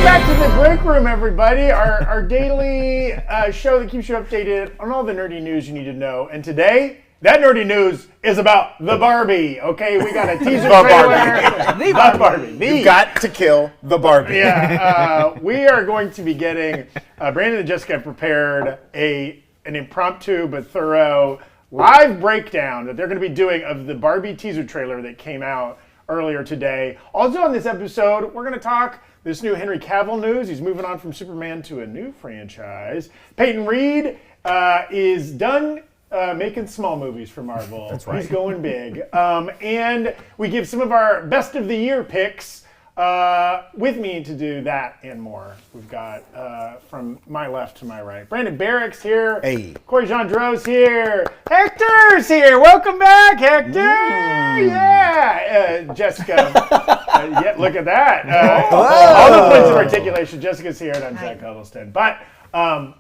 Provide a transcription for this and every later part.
Welcome back to the Breakroom, everybody. Our daily show that keeps you updated on all the nerdy news you need to know. And today, that nerdy news is about the Barbie. Okay, we got a teaser trailer. The Barbie. You got to kill the Barbie. Yeah, we are going to be getting, Brandon and Jessica have prepared an impromptu but thorough live breakdown that they're going to be doing of the Barbie teaser trailer that came out earlier today. Also on this episode, we're going to talk this new Henry Cavill news. He's moving on from Superman to a new franchise. Peyton Reed is done making small movies for Marvel. That's right. He's going big. And we give some of our best of the year picks. With me to do that and more, we've got from my left to my right, Brandon Barrick's here. Hey. Corey Gendreau's here. Hector's here. Welcome back, Hector. Yeah. Jessica. Yeah, look at that. All the points of articulation. Jessica's here, and I'm Zach Huddleston. But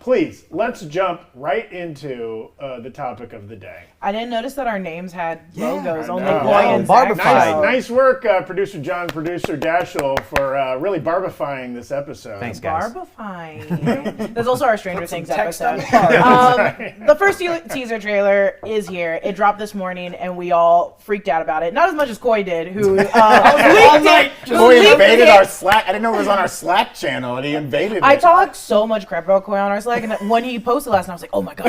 please, let's jump right into the topic of the day. I didn't notice that our names had logos. Only know. Boy and Zach. Nice work, producer John, producer Dashiell, for really barbifying this episode. Thanks, guys. Barbifying. There's also our Stranger Things text episode. Right. The first teaser trailer is here. It dropped this morning, and we all freaked out about it. Not as much as Coy did, who leaked it. Coy invaded our Slack. I didn't know it was on our Slack channel, and he invaded it. I talked so much crap about Coy on our Slack, and when he posted last night, I was like, oh my god.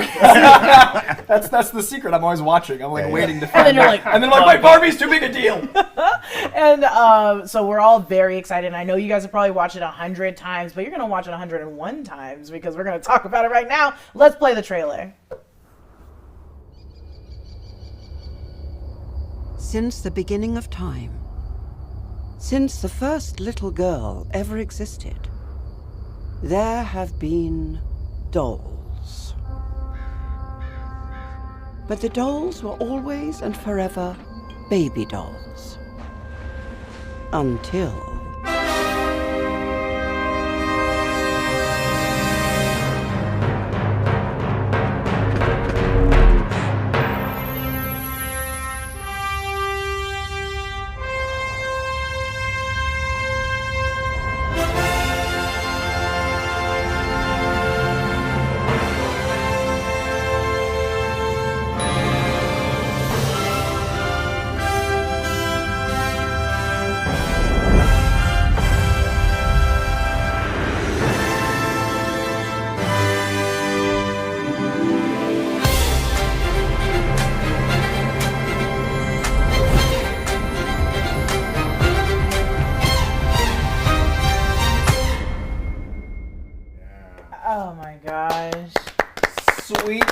That's the secret. I'm always watching. I'm waiting to And find then you're like, and then I'm like, wait, Barbie's too big a deal. And so we're all very excited. And I know you guys have probably watched it 100 times, but you're going to watch it 101 times because we're going to talk about it right now. Let's play the trailer. Since the beginning of time, since the first little girl ever existed, there have been dolls. But the dolls were always and forever baby dolls. Until... Oh my gosh. Sweet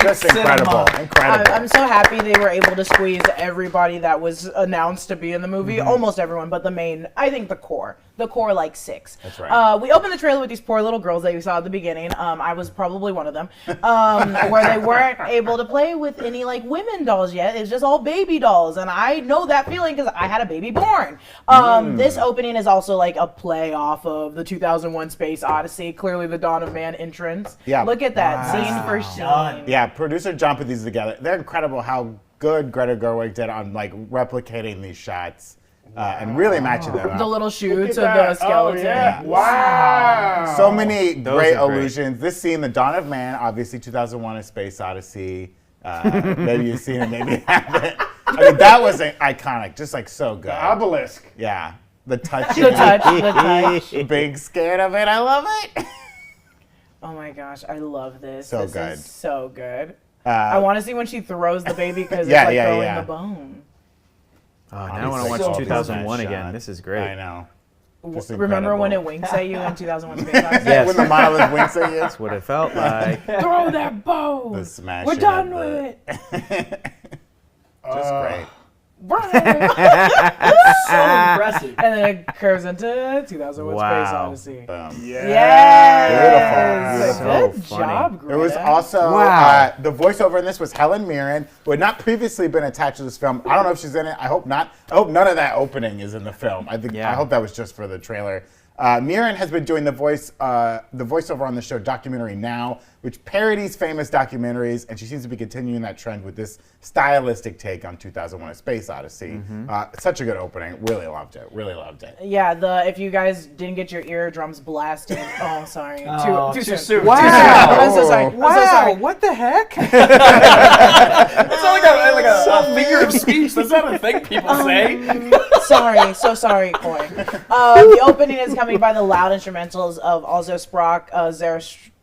Just cinema. incredible. I'm so happy they were able to squeeze everybody that was announced to be in the movie. Almost everyone, but the main, I think the core like 6. That's right. We opened the trailer with these poor little girls that you saw at the beginning. I was probably one of them. Where they weren't able to play with any like women dolls yet. It's just all baby dolls. And I know that feeling because I had a baby born. This opening is also like a play off of the 2001 Space Odyssey. Clearly the Dawn of Man entrance. Yeah. Look at that scene for scene. Yeah, producer John put these together. They're incredible how good Greta Gerwig did on like replicating these shots and really matching them up. The little shoots of the skeleton. Oh, yeah. Wow. So many great are great. illusions. This scene, The Dawn of Man, obviously 2001: A Space Odyssey. Maybe you've seen it, maybe you haven't. I mean, that was iconic, just like so good. The obelisk. Yeah, the touch. The touch. Big scared of it. I love it. Oh my gosh, I love this. So this good. Is so good. I want to see when she throws the baby because Yeah, it's like yeah, throwing yeah. the bone. Oh, now I want to Obviously, watch so 2001 good again. shot. This is great. I know. Just Remember when it incredible. winks at you in 2001 Space Odyssey? Yes. When the monolith winks at you. That's what it felt like. Throw that bone! The smashing We're done of with the- it! Just great. Brian! So impressive. And then it curves into 2001 Space Wow. Odyssey. Boom. Yes! Beautiful. Good So job, funny. It was Greta. also, Wow. the voiceover in this was Helen Mirren, who had not previously been attached to this film. I don't know if she's in it. I hope not. I hope none of that opening is in the film. I Yeah. hope that was just for the trailer. Mirren has been doing the voiceover on the show Documentary Now, which parodies famous documentaries, and she seems to be continuing that trend with this stylistic take on 2001: A Space Odyssey. Such a good opening. Really loved it. Really loved it. Yeah, if you guys didn't get your eardrums blasted, oh sorry, too soon. Wow. I'm so sorry. Wow. I'm so sorry. What the heck? It's not like a figure of speech. That's not a thing people say. So sorry, Coy. The opening is coming by the loud instrumentals of Also Sprach,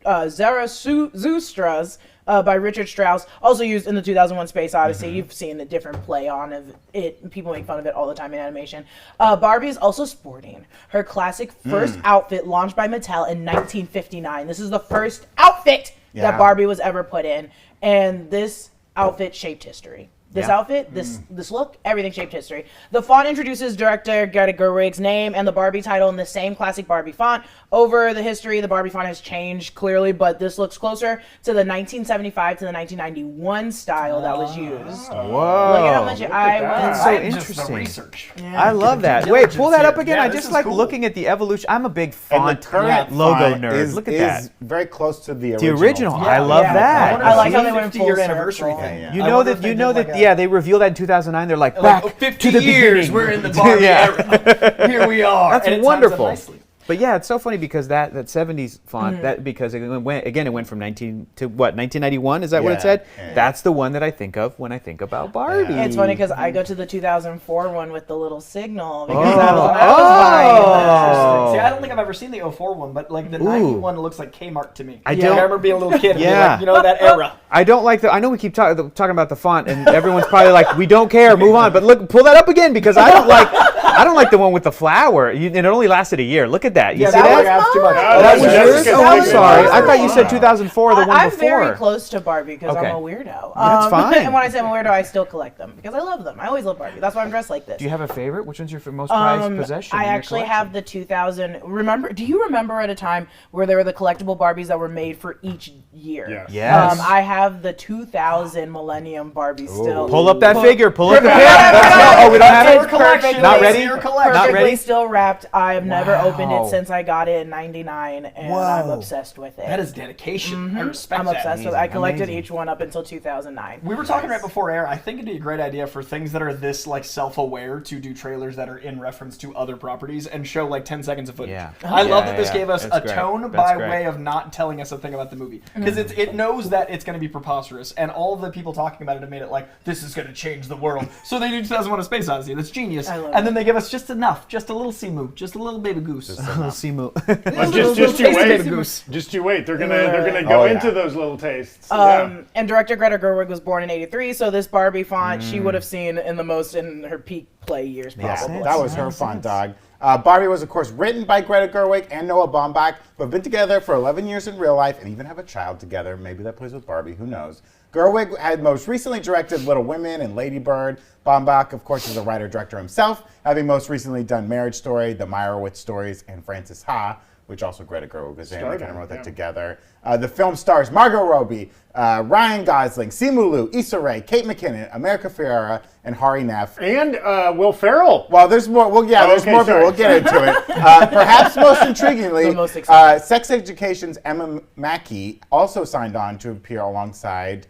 Zarathustras by Richard Strauss, also used in the 2001 Space Odyssey. You've seen a different play on of it. People make fun of it all the time in animation. Barbie is also sporting her classic first outfit launched by Mattel in 1959. This is the first outfit that Barbie was ever put in, and this outfit shaped history. This outfit, this look, everything shaped history. The font introduces director Greta Gerwig's name and the Barbie title in the same classic Barbie font. Over the history, the Barbie font has changed clearly, but this looks closer to the 1975 to the 1991 style that was used. Whoa. Look at how much I went. That's so Just the interesting. research. I love that. Wait, pull that up again. Yeah, I this just is like cool. looking at the evolution. I'm a big And the font current logo font nerd. Look at is that. very close to the The original. original. font. I love that. I like how they went 50-year full anniversary circle. thing. You I know wonder if that. they You did know like that. a- Yeah, they revealed that in 2009. They're like Like, back 50 to the years, beginning. we're in the Barbie era. Here we are. That's and it wonderful. ties up nicely. But yeah, it's so funny because that 70s font, because it went from 1991, is that what it Yeah, said? yeah. That's the one that I think of when I think about Barbie. It's funny because I go to the 2004 one with the little signal because Oh. that was when I was buying. See, I don't think I've ever seen the 04 one, but like the 91 looks like Kmart to me. I I don't- remember being a little kid and being Yeah. like, you know, that era. I don't like I know we keep talking about the font, and everyone's probably like, "We don't care, move on." But look, pull that up again because I don't like the one with the flower. And it only lasted a year. Look at that. You see that that? was too much. Oh, That was Jessica's yours? pick. Oh, I'm was sorry. yours. I thought you said 2004, the one I'm before. very close to Barbie because Okay. I'm a weirdo. That's fine. And when I say I'm a weirdo, I still collect them because I love them. I always love Barbie. That's why I'm dressed like this. Do you have a favorite? Which one's your most prized possession? I in your actually collection? have the 2000. Do you remember at a time where there were the collectible Barbies that were made for each year? Yes. Yes. I have the 2000 Millennium Barbie still. Pull up that figure. Pull up the Yeah, pic. yeah, Oh, we don't have It's it. perfectly- Not ready. Your collection. Not Perfectly ready? still wrapped. I have never opened Wow. it since I got it in '99, and I'm Whoa. obsessed with it. That is dedication. I respect I'm that. obsessed with it. I collected Amazing. each one up until 2009. We were talking right before air. I think it'd be a great idea for things that are this like self-aware to do trailers that are in reference to other properties and show like 10 seconds of footage. Yeah. I love Yeah, that this yeah. gave us That's a great. tone That's by great. way of not telling us a thing about the movie because it knows that it's going to be preposterous and all of the people talking about it have made it like this is going to change the world. So they do 2001: A Space Odyssey. That's genius. I love And then they give us just enough, just a little Simu, just a little baby goose. Simu. Well, just you Tasty wait. baby goose. Just you wait. They're gonna go Oh, yeah. into those little tastes. And director Greta Gerwig was born in '83, so this Barbie font she would have seen in her peak play years, probably. Yeah, that was her font, dog. Barbie was, of course, written by Greta Gerwig and Noah Baumbach, but have been together for 11 years in real life and even have a child together. Maybe that plays with Barbie, who knows. Gerwig had most recently directed Little Women and Lady Bird. Baumbach, of course, is a writer-director himself, having most recently done Marriage Story, The Meyerowitz Stories, and Frances Ha, which also Greta Gerwig was in. They kind of wrote that together. The film stars Margot Robbie, Ryan Gosling, Simu Liu, Issa Rae, Kate McKinnon, America Ferrera, and Hari Neff. And Will Ferrell. Well, there's more. Well, yeah, there's okay, more, but sorry. we'll get into it. Perhaps most intriguingly, The most exciting. Sex Education's Emma Mackey also signed on to appear alongside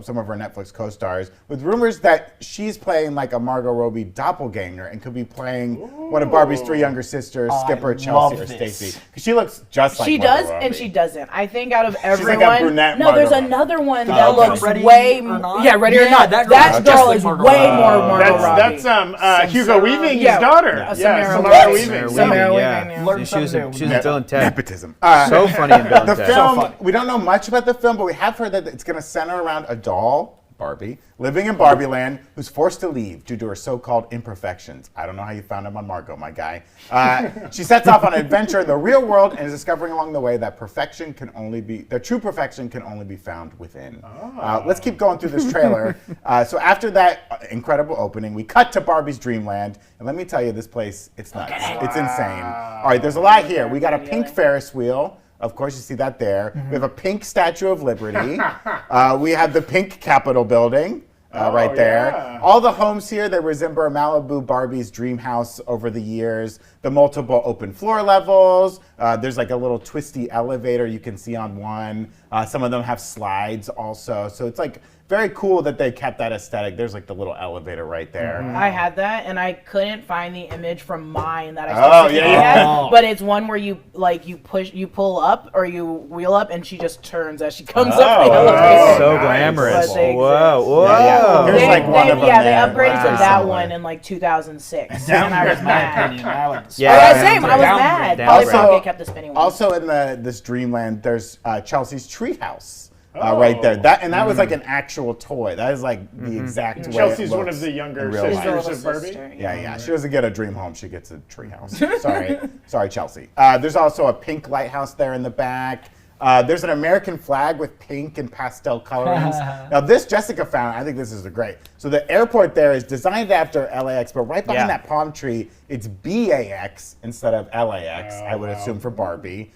some of her Netflix co-stars, with rumors that she's playing like a Margot Robbie doppelganger and could be playing one of Barbie's three younger sisters, Skipper, Chelsea, or love this. Stacey. 'Cause she looks just like She Margot does Robbie. and she doesn't. I think out of like a everyone, brunette no, there's Margot another one Oh, that okay. looks Ready way, or Not? yeah, ready or Yeah, not. that That girl girl, looks is just like way Margot more Robbie. Margot Robbie. That's Hugo Weaving's Yeah. daughter. Yeah. Yeah, Samara Samara Weaving. Weaving. Samara yeah. Weaving, yeah. Learn She was something in new. Bill and Ted. Nepotism. So funny in Bill and The Ted. film, funny. we don't know much about the film, but we have heard that it's going to center around a doll, Barbie, living in Barbie Land, who's forced to leave due to her so-called imperfections. I don't know how you found them on Margot, my guy. She sets off on an adventure in the real world and is discovering along the way that true perfection can only be found within. Let's keep going through this trailer. So after that incredible opening, we cut to Barbie's Dreamland, and let me tell you, this place, it's nuts. It's insane. All right, there's a lot here. We got a pink Ferris wheel. Of course, you see that there. We have a pink Statue of Liberty. We have the pink Capitol building right there. yeah. All the homes here, they resemble Malibu Barbie's dream house over the years. the multiple open floor levels. There's like a little twisty elevator you can see on one. Some of them have slides also. So it's like very cool that they kept that aesthetic. There's like the little elevator right there. I had that, and I couldn't find the image from mine that I specifically had. But it's one where you pull up or you wheel up, and she just turns as she comes up the elevator. So glamorous. But they Whoa. Yeah. Here's like one of them they there. upgraded to Wow. that one in like 2006, and I was mad. Yeah, I was mad. downgrade. Probably kept the spinning one. Also in this Dreamland, there's Chelsea's treehouse. Right there. That was like an actual toy. That is like the exact way Chelsea's it one looks of the younger in real life. sisters of Barbie. Yeah. She doesn't get a dream home. She gets a treehouse. Sorry, Chelsea. There's also a pink lighthouse there in the back. There's an American flag with pink and pastel colorings. Now this Jessica found. I think this is great. So the airport there is designed after LAX, but right behind that palm tree, it's BAX instead of LAX. I would assume for Barbie.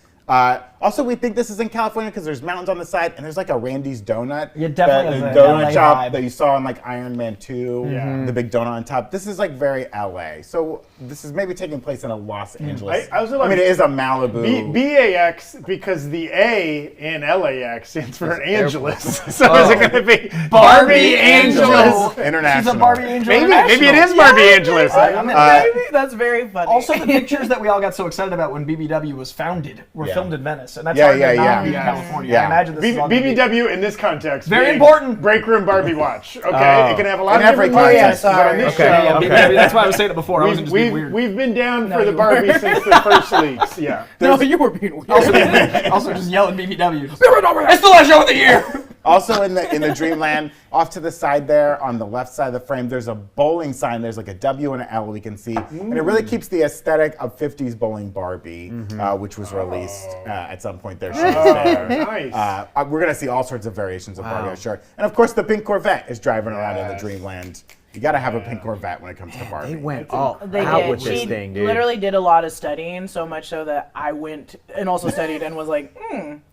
Also, we think this is in California because there's mountains on the side, and there's like a Randy's Donut. Yeah, definitely The has a donut LA shop vibe. that you saw in like Iron Man 2, the big donut on top. This is like very LA. So this is maybe taking place in a Los Angeles. I also like mean, it is a Malibu. BAX because the A in LAX stands for Angeles. So is it going to be Barbie Angeles? International. She's a Barbie Angel. Maybe it is Barbie Angeles. Maybe that's very funny. Also, the pictures that we all got so excited about when BBW was founded were filmed in Venice, and that's Yeah, hard to yeah, not yeah. be in Yeah. California. Yeah. I imagine this is all gonna be- BBW in this context. Very being important. Breakroom Barbie watch. Okay, it can have a lot In of every different context. meanings, but on this Okay. show, Yeah, BBW, that's why I was saying it before. I wasn't just being we've, weird. we've been down No, for the you Barbie weren't. since the first leaks. Yeah. No, you were being weird. Also, just yelling BBW. It's the last show of the year. Also in the Dreamland, off to the side there, on the left side of the frame, there's a bowling sign. There's like a W and an L we can see. And it really keeps the aesthetic of 50s bowling Barbie, which was released at some point there. She was there. Nice. We're going to see all sorts of variations of Barbie, I'm sure. And of course, the pink Corvette is driving around in the Dreamland. You got to have a pink Corvette when it comes to Barbie. They went all They out did. with this She thing, dude. literally did a lot of studying, so much so that I went and also studied and was like,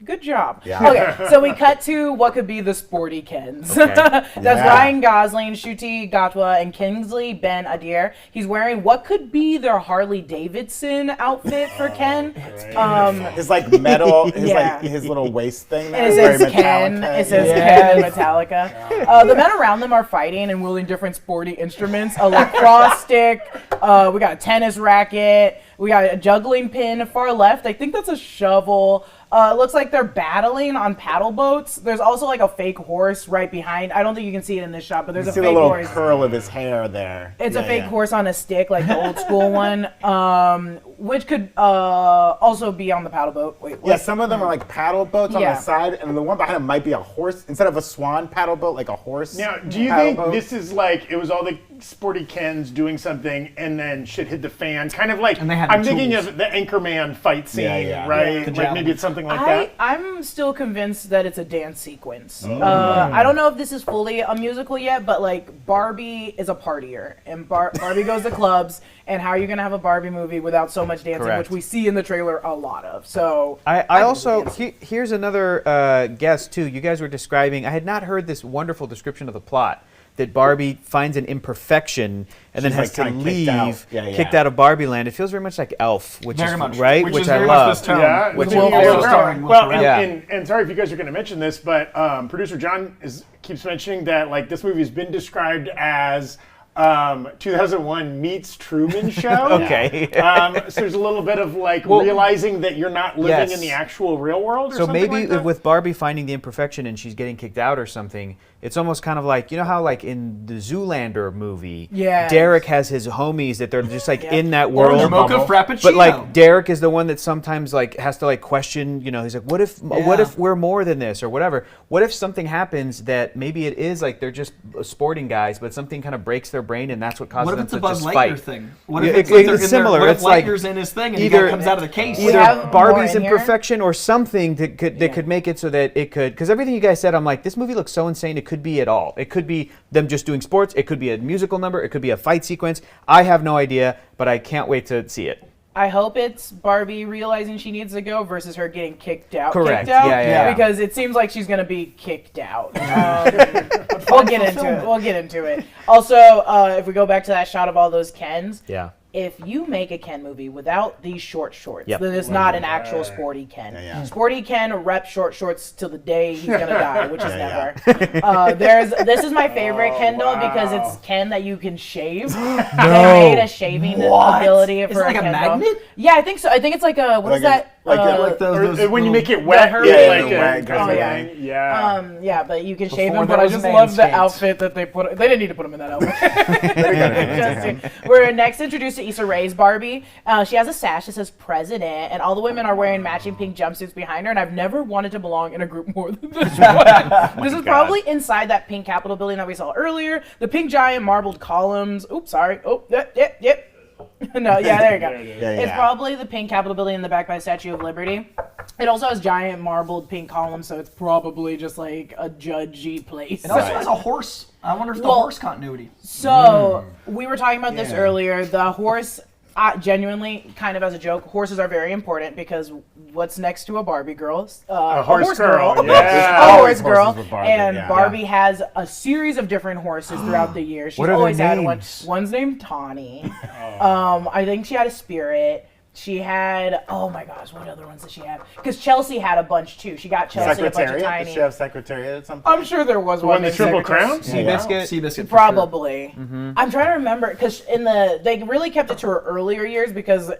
good job. Yeah. Okay, so we cut to what could be the sporty Kens. Okay. That's Yeah. Ryan Gosling, Shuti Gatwa, and Kingsley Ben Adir. He's wearing what could be their Harley Davidson outfit for Ken. His like metal, Yeah. his little waist thing. And it there, says very Ken. Metallica. It says Yeah. Ken and Metallica. The men around them are fighting and wielding different sporty instruments. A lacrosse stick. We got a tennis racket. We got a juggling pin far left. I think that's a shovel. It looks like they're battling on paddle boats. There's also like a fake horse right behind. I don't think you can see it in this shot, but there's You a see the fake little horse. curl of his hair there. It's Yeah, a fake yeah. horse on a stick, like the old school one, which could also be on the paddle boat. Wait, Yeah, some of them are like paddle boats on Yeah. the side, and the one behind him might be a horse. Instead of a swan paddle boat, like a horse. Now, do you paddle think boat. this is like it was all the sporty Kens doing something and then shit hit the fan? Kind of like And they had I'm the thinking tools. of the Anchorman fight scene, yeah. right? The Like javelin. maybe it's something like that. I'm still convinced that it's a dance sequence. I don't know if this is fully a musical yet, but like Barbie is a partier, and Barbie goes to clubs. And how are you gonna have a Barbie movie without so much dancing, Correct. which we see in the trailer a lot of? So I think also it's a dance. here's another guess too. You guys were describing. I had not heard this wonderful description of the plot that Barbie finds an imperfection and then She's, has like, to kinda kicked out. leave, Yeah, yeah. kicked out of Barbie Land. It feels very much like Elf, which Very is much. right, Which which is I very much love. this tone. Yeah, Which with is Will also starring Will well, Ferrell. Yeah. and sorry if you guys are going to mention this, but producer John keeps mentioning that like this movie has been described as 2001 meets Truman Show. Okay. So there's a little bit of like realizing that you're not living Yes. in the actual real world. Or So something maybe like that? with Barbie finding the imperfection and she's getting kicked out or something, it's almost kind of like, you know how like in the Zoolander movie, Yes. Derek has his homies that they're just like in that Or world. the mocha frappuccino. But like Derek is the one that sometimes like has to like question, you know, he's like, what if we're more than this or whatever? What if something happens that maybe it is like they're just sporting guys, but something kind of breaks their brain and that's what causes What if them it's a to Buzz just Lightyear fight? thing? What if Yeah, it's like they're it's in similar. There, what if It's like Lightyear's in his thing and he either- comes out of the case? We have Barbie's more in here. imperfection or something that could make it so that it could, because everything you guys said, I'm like, this movie looks so insane. It could be it all. It could be them just doing sports. It could be a musical number. It could be a fight sequence. I have no idea, but I can't wait to see it. I hope it's Barbie realizing she needs to go versus her getting kicked out. Correct. Kicked out, Yeah. Because it seems like she's gonna be kicked out. We'll get into it. Also, if we go back to that shot of all those Kens, Yeah. if you make a Ken movie without these short shorts, Yep. then it's not an actual sporty Ken. Yeah. Sporty Ken rep short shorts till the day he's gonna die, which is Yeah, never. This is my favorite Ken doll because it's Ken that you can shave. They made a shaving ability Is for it like a Ken doll. magnet? Yeah, I think so. I think it's like a what is that? Like those Or when you little- make it wet, her- it's Yeah, like the wet a goes thing. away. Yeah. Yeah, but you can shave Before him. But there I was just love the Manscaped. outfit that they put. They didn't need to put him in that outfit. We're next introduced to Issa Rae's Barbie. She has a sash that says President, and all the women are wearing matching pink jumpsuits behind her. And I've never wanted to belong in a group more than this one. This is probably inside that pink Capitol building that we saw earlier. The pink giant marbled columns. Oops, sorry. Oh, yep. No, yeah, there you go. It's probably the pink Capitol building in the back by the Statue of Liberty. It also has giant marbled pink columns, so it's probably just like a judgy place. It also has a horse. I wonder if the horse continuity. So we were talking about this earlier. The horse, genuinely, kind of as a joke, horses are very important because what's next to a Barbie girl? A horse girl. A Yeah. horse girl. Horses with Barbie, And yeah. Barbie has a series of different horses throughout the years. She's What are their always had one. names? One's named Tawny. I think she had a Spirit. She had, oh my gosh, what other ones did she have? Because Chelsea had a bunch too. She got Chelsea a bunch of Secretariat? Does tiny. she have Secretariat at some point? I'm sure there was One one. the named Triple Secretary. Crown? Seabiscuit. Seabiscuit. for Probably. I'm trying to remember because they really kept it to her earlier years because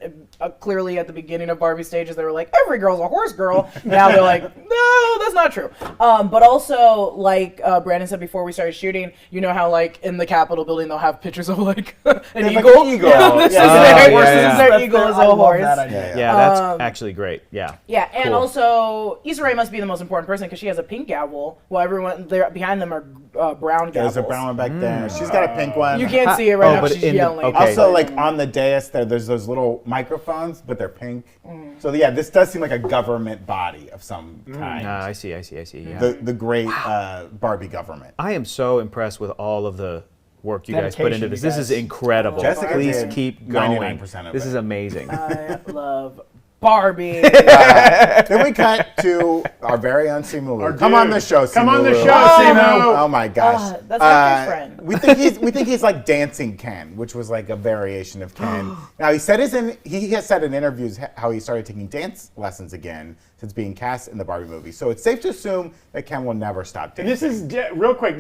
clearly at the beginning of Barbie stages they were like every girl's a horse girl. Now they're like no, that's not true. But also like Brandon said before we started shooting, you know how like in the Capitol building they'll have pictures of like an Like eagle. an eagle. This is Yeah. their Yeah, this yeah. is their eagle is I a love horse. that idea. Yeah, that's actually great. Yeah. Yeah, and Cool. also Issa Rae must be the most important person because she has a pink gavel, while everyone there behind them are brown gavels. There's a brown one back there. She's got a pink one. You can't see it right Oh, now. but She's in the- yelling. okay. Also, like on the dais, there's those little microphones, but they're pink. So yeah, this does seem like a government body of some kind. I see. Yeah. The great Barbie government. I am so impressed with all of the work you guys put Dedication, into this. you This is guys. incredible. Jessica Please did keep going. 99% of This it. is amazing. I love Barbie. Then we cut to our very own Simu. Come on the show, Simu. Come on the show, Oh. Simu. Oh my gosh. That's my best friend. We think he's like dancing Ken, which was like a variation of Ken. Now he has said in interviews how he started taking dance lessons again since being cast in the Barbie movie. So it's safe to assume that Ken will never stop dancing. And this is real quick.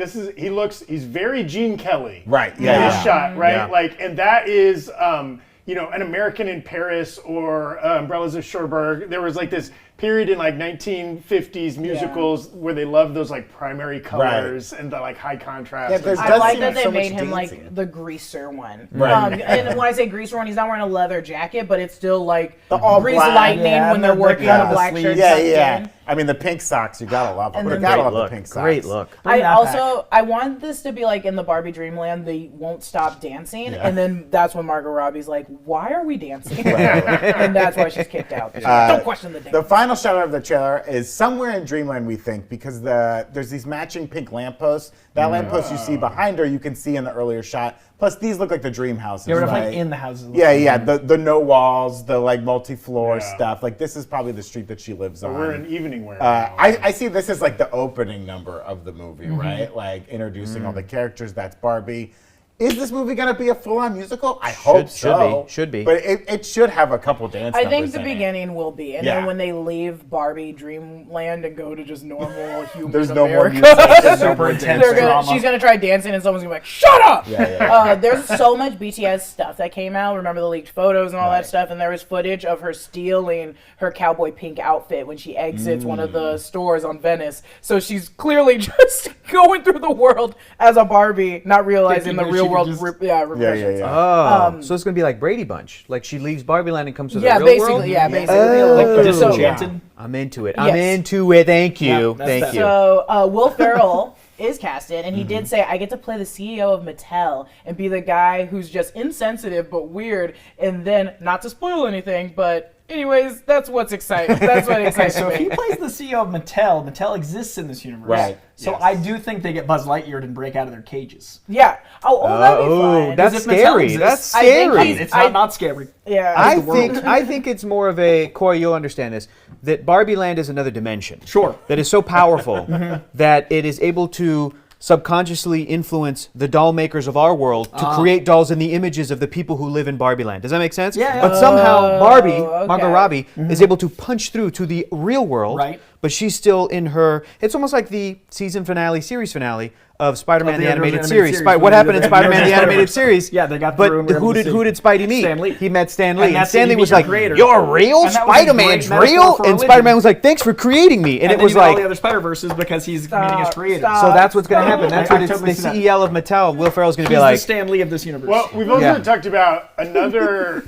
He's very Gene Kelly. Right, In yeah. this shot, right? Yeah. Like, and that is, An American in Paris or Umbrellas of Cherbourg. There was like this period in like 1950s musicals where they loved those like primary colors and the like high contrast. Yeah, there's- I does like seem that they so much made him dancing. like the greaser one. Right. And when I say greaser one, he's not wearing a leather jacket, but it's still like The all grease black, lightning yeah, when they're the working kind on of the black sleeves. shirt. Yeah. tucked in. I mean, the pink socks, you gotta love them. And You then- gotta Great love look. the pink socks. Great look. I that also I want this to be like in the Barbie Dreamland, they won't stop dancing, Yeah. and then that's when Margot Robbie's like, "Why are we dancing?" And that's why she's kicked out. Don't question the dance. The final shot of the trailer is somewhere in Dreamland, we think, because there's these matching pink lampposts. That lamppost you see behind her, you can see in the earlier shot. Plus, these look like the dream houses. Yeah, we're right? definitely in the houses. Yeah. The no walls, the like multi-floor Yeah. stuff. Like this is probably the street that she lives on. We're in evening wear. I see this as like the opening number of the movie, right? Like introducing all the characters. That's Barbie. Is this movie going to be a full-on musical? I hope so. Should be. But it should have a couple dance I think numbers the in it. beginning will be, and Yeah. then when they leave Barbie Dreamland and go to just normal human There's no more America, music. Super intense drama. she's gonna try dancing, and someone's gonna be like, "Shut up!" Yeah. There's so much BTS stuff that came out. Remember the leaked photos and all Right. that stuff, and there was footage of her stealing her cowboy pink outfit when she exits one of the stores on Venice. So she's clearly just going through the world as a Barbie, not realizing Thinking the that real she could world. just- Repercussions. Oh, so it's gonna be like Brady Bunch. Like she leaves Barbie Land and comes to the Yeah, real basically. world. Yeah, basically. Oh. Like, Disenchanted. I'm into it. Yes. I'm into it. Thank you. Yeah, that's Thank that. you. So Will Ferrell is casted, and he did say, "I get to play the CEO of Mattel and be the guy who's just insensitive but weird." And then, not to spoil anything, but anyways, that's what's exciting. That's what excites So if he me. plays the CEO of Mattel, Mattel exists in this universe. Right. So Yes. I do think they get Buzz Lightyear and break out of their cages. Yeah. Oh, that'd be fun. that's if Mattel scary. exists, That's I think scary. he's- It's not scary. Yeah. I think it's more of a Corey. You'll understand this. That Barbie Land is another dimension. Sure. That is so powerful that it is able to subconsciously influence the doll makers of our world to create dolls in the images of the people who live in Barbie land. Does that make sense? Yeah. But somehow Barbie, okay. Margot Robbie, is able to punch through to the real world. Right. But she's still in her. It's almost like the series finale of Spider-Man the animated series. What happened in Spider-Man the animated series? Yeah, they got But through and we were able to who see did Spidey meet? Stan Lee. He met Stan Lee, and that's Stan Lee the was like, creator. "You're real? And that was a Spider-Man's great metaphor real?" for And religion. Spider-Man was like, "Thanks for creating me." And And it then was you got all like, the other Spider-Verses because he's meeting his creator. stop. so that's what's going to happen. That's I what it's totally the see that. CEL of Mattel. Will Ferrell's going to be He's like, the Stan Lee of this universe. Well, we've also Yeah. talked about another,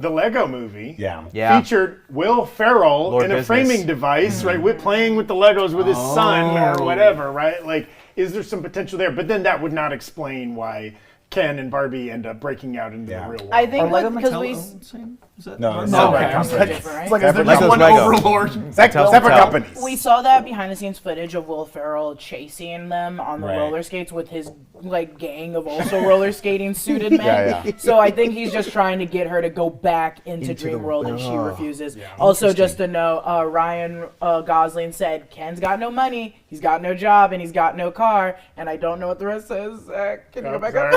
the Lego movie. Yeah. Featured Will Ferrell Lord in a Business. framing device, right? With playing with the Legos with his son or whatever, right? Like, is there some potential there? But then that would not explain why Ken and Barbie end up breaking out into the real world. I think Lego because Mattel we. owned same? Is that No, it's No, separate okay. companies. Different, Like, right? is there Lego's just one Lego. overlord? Separate Mattel. companies. We saw that behind the scenes footage of Will Ferrell chasing them on the Right. roller skates with his like gang of also roller skating suited men. Yeah. So I think he's just trying to get her to go back into Dream World, and she refuses. Also, just to know, Ryan Gosling said Ken's got no money, he's got no job, and he's got no car. And I don't know what the rest says. Can you go back up?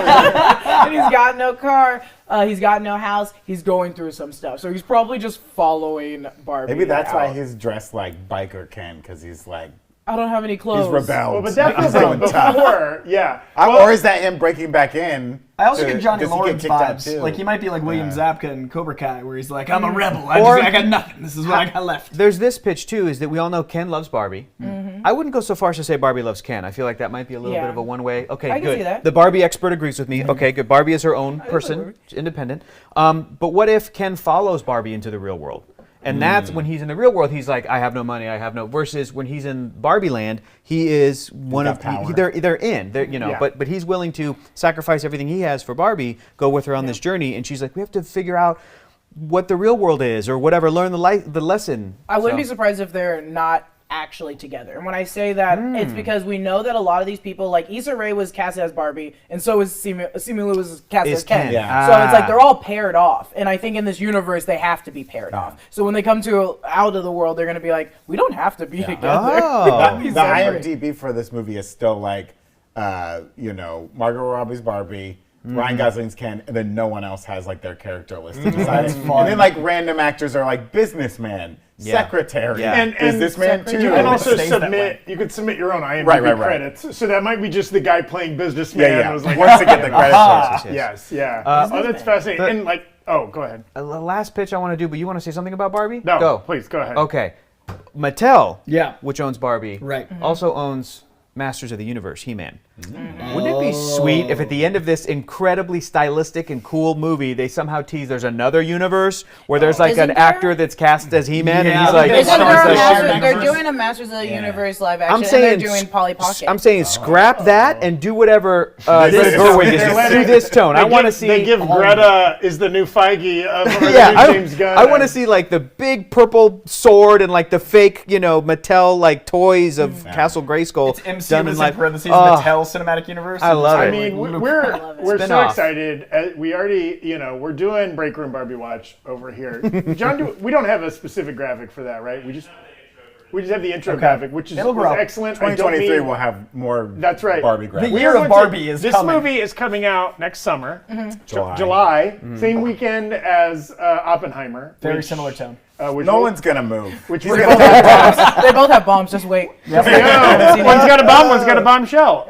And he's got no car. He's got no house. He's going through some stuff. So he's probably just following Barbie. Maybe that's why out. he's dressed like biker Ken, because he's like, I don't have any clothes. he's rebelled. Well, but that feels He's like going tough. before, yeah. Or is that him breaking back in? I also to- get Johnny does he get Lawrence kicked out vibes. too? Like, he might be like William Yeah. Zabka in Cobra Kai, where he's like, I'm a rebel. Or- I got nothing. This is what I got left. There's this pitch too, is that we all know Ken loves Barbie. I wouldn't go so far as to say Barbie loves Ken. I feel like that might be a little Yeah. bit of a one-way. Okay, I can good. see that. The Barbie expert agrees with me. Okay, good. Barbie is her own person, independent. But what if Ken follows Barbie into the real world? And that's when he's in the real world, he's like, I have no money, I have no. Versus when he's in Barbie land, he is one got of. power. They're in. They're, you know. Yeah. But he's willing to sacrifice everything he has for Barbie, go with her on this journey, and she's like, we have to figure out what the real world is or whatever. Learn the lesson. I wouldn't So- be surprised if they're not actually together. And when I say that, it's because we know that a lot of these people, like Issa Rae was cast as Barbie, and so was Simu Liu was cast Is as Ken. Ken. Yeah. So it's like they're all paired off. And I think in this universe, they have to be paired off. So when they come to out of the world, they're going to be like, we don't have to be together. Oh. We can be The separate. IMDb for this movie is still like, Margot Robbie's Barbie, Ryan Gosling's Ken, and then no one else has like their character listed. beside it. And then like random actors are like businessman, secretary, Yeah. businessman too. You can also Stays that way. submit your own IMDb Right. credits. So that might be just the guy playing businessman. Yeah. Was like, Once to get the credit. yes, yeah. Oh, that's fascinating. And like, oh, go ahead. The last pitch I want to do, but you want to say something about Barbie? No, Go. please, go ahead. Okay. Mattel, Yeah. which owns Barbie, Right. also owns Masters of the Universe, He-Man. Wouldn't it be sweet if at the end of this incredibly stylistic and cool movie, they somehow tease there's another universe where there's like Isn't an there? actor that's cast as He-Man, Yeah, and he's like, they Isn't stars there a that Master- share they're universe. doing a Masters of the Universe live action, I'm and saying, they're doing Polly Pocket. I'm saying scrap that and do whatever This- Gerwig is they're through this tone. I want to see. They give Greta is the new Feige of or Yeah, the new James Gunn. I want to see like the big purple sword and like the fake, Mattel like toys of Castle Grayskull It's MCU done in is like in parentheses, oh, Mattel Cinematic Universe. I love I it. mean, love it. we're so Spin-off. excited. We already, we're doing Breakroom Barbie Watch over here. John, we don't have a specific graphic for that, right? We just have the intro graphic, which is It'll grow. excellent. I don't 2023 mean- will have more. That's right. Barbie graphics. The We year are of going Barbie to- is this coming. movie is coming out next summer, July. July, same weekend as Oppenheimer. Very which, similar tone. Which Nolan's gonna move. Which He's we're gonna gonna They both have bombs. Just wait. One's got a bomb, one's got a bombshell.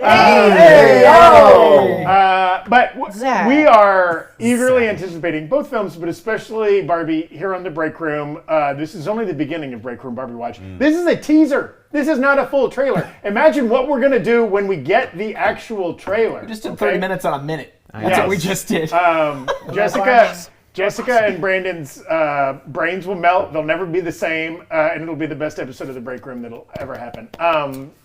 Zach. We are eagerly anticipating both films, but especially Barbie here on the Breakroom. This is only the beginning of Breakroom Barbie Watch. This is a teaser. This is not a full trailer. Imagine what we're going to do when we get the actual trailer. We just did 30 minutes on a minute. That's Yes. what we just did. Jessica and Brandon's brains will melt. They'll never be the same, and it'll be the best episode of the Breakroom that'll ever happen.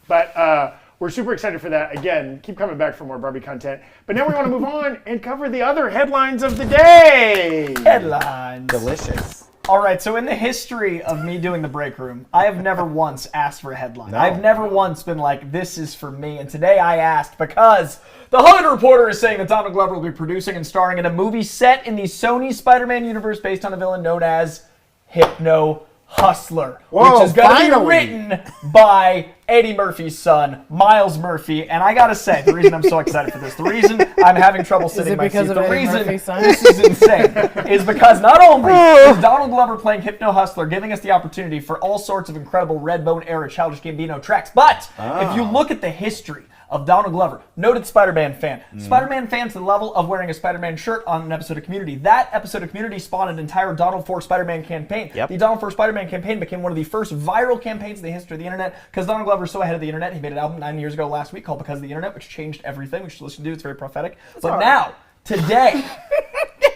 But we're super excited for that. Again, keep coming back for more Barbie content. But now we want to move on and cover the other headlines of the day. Headlines. delicious. All right, so in the history of me doing the break room, I have never once asked for a headline. I've never once been like, this is for me. And today I asked because The Hollywood Reporter is saying that Donald Glover will be producing and starring in a movie set in the Sony Spider-Man universe based on a villain known as Hypno Hustler, Whoa, which is going to be finally. written by Eddie Murphy's son, Miles Murphy. And I gotta say, the reason I'm so excited for this, the reason I'm having trouble sitting in my seat, the reason this is insane is because not only is Donald Glover playing Hypno Hustler, giving us the opportunity for all sorts of incredible Redbone era Childish Gambino tracks, but if you look at the history of Donald Glover, noted Spider-Man fan. Spider-Man fan to the level of wearing a Spider-Man shirt on an episode of Community. That episode of Community spawned an entire Donald for Spider-Man campaign. Yep. The Donald for Spider-Man campaign became one of the first viral campaigns in the history of the internet because Donald Glover is so ahead of the internet. He made an album 9 years ago last week called Because of the Internet, which changed everything. We should listen to it. It's very prophetic. But now, today,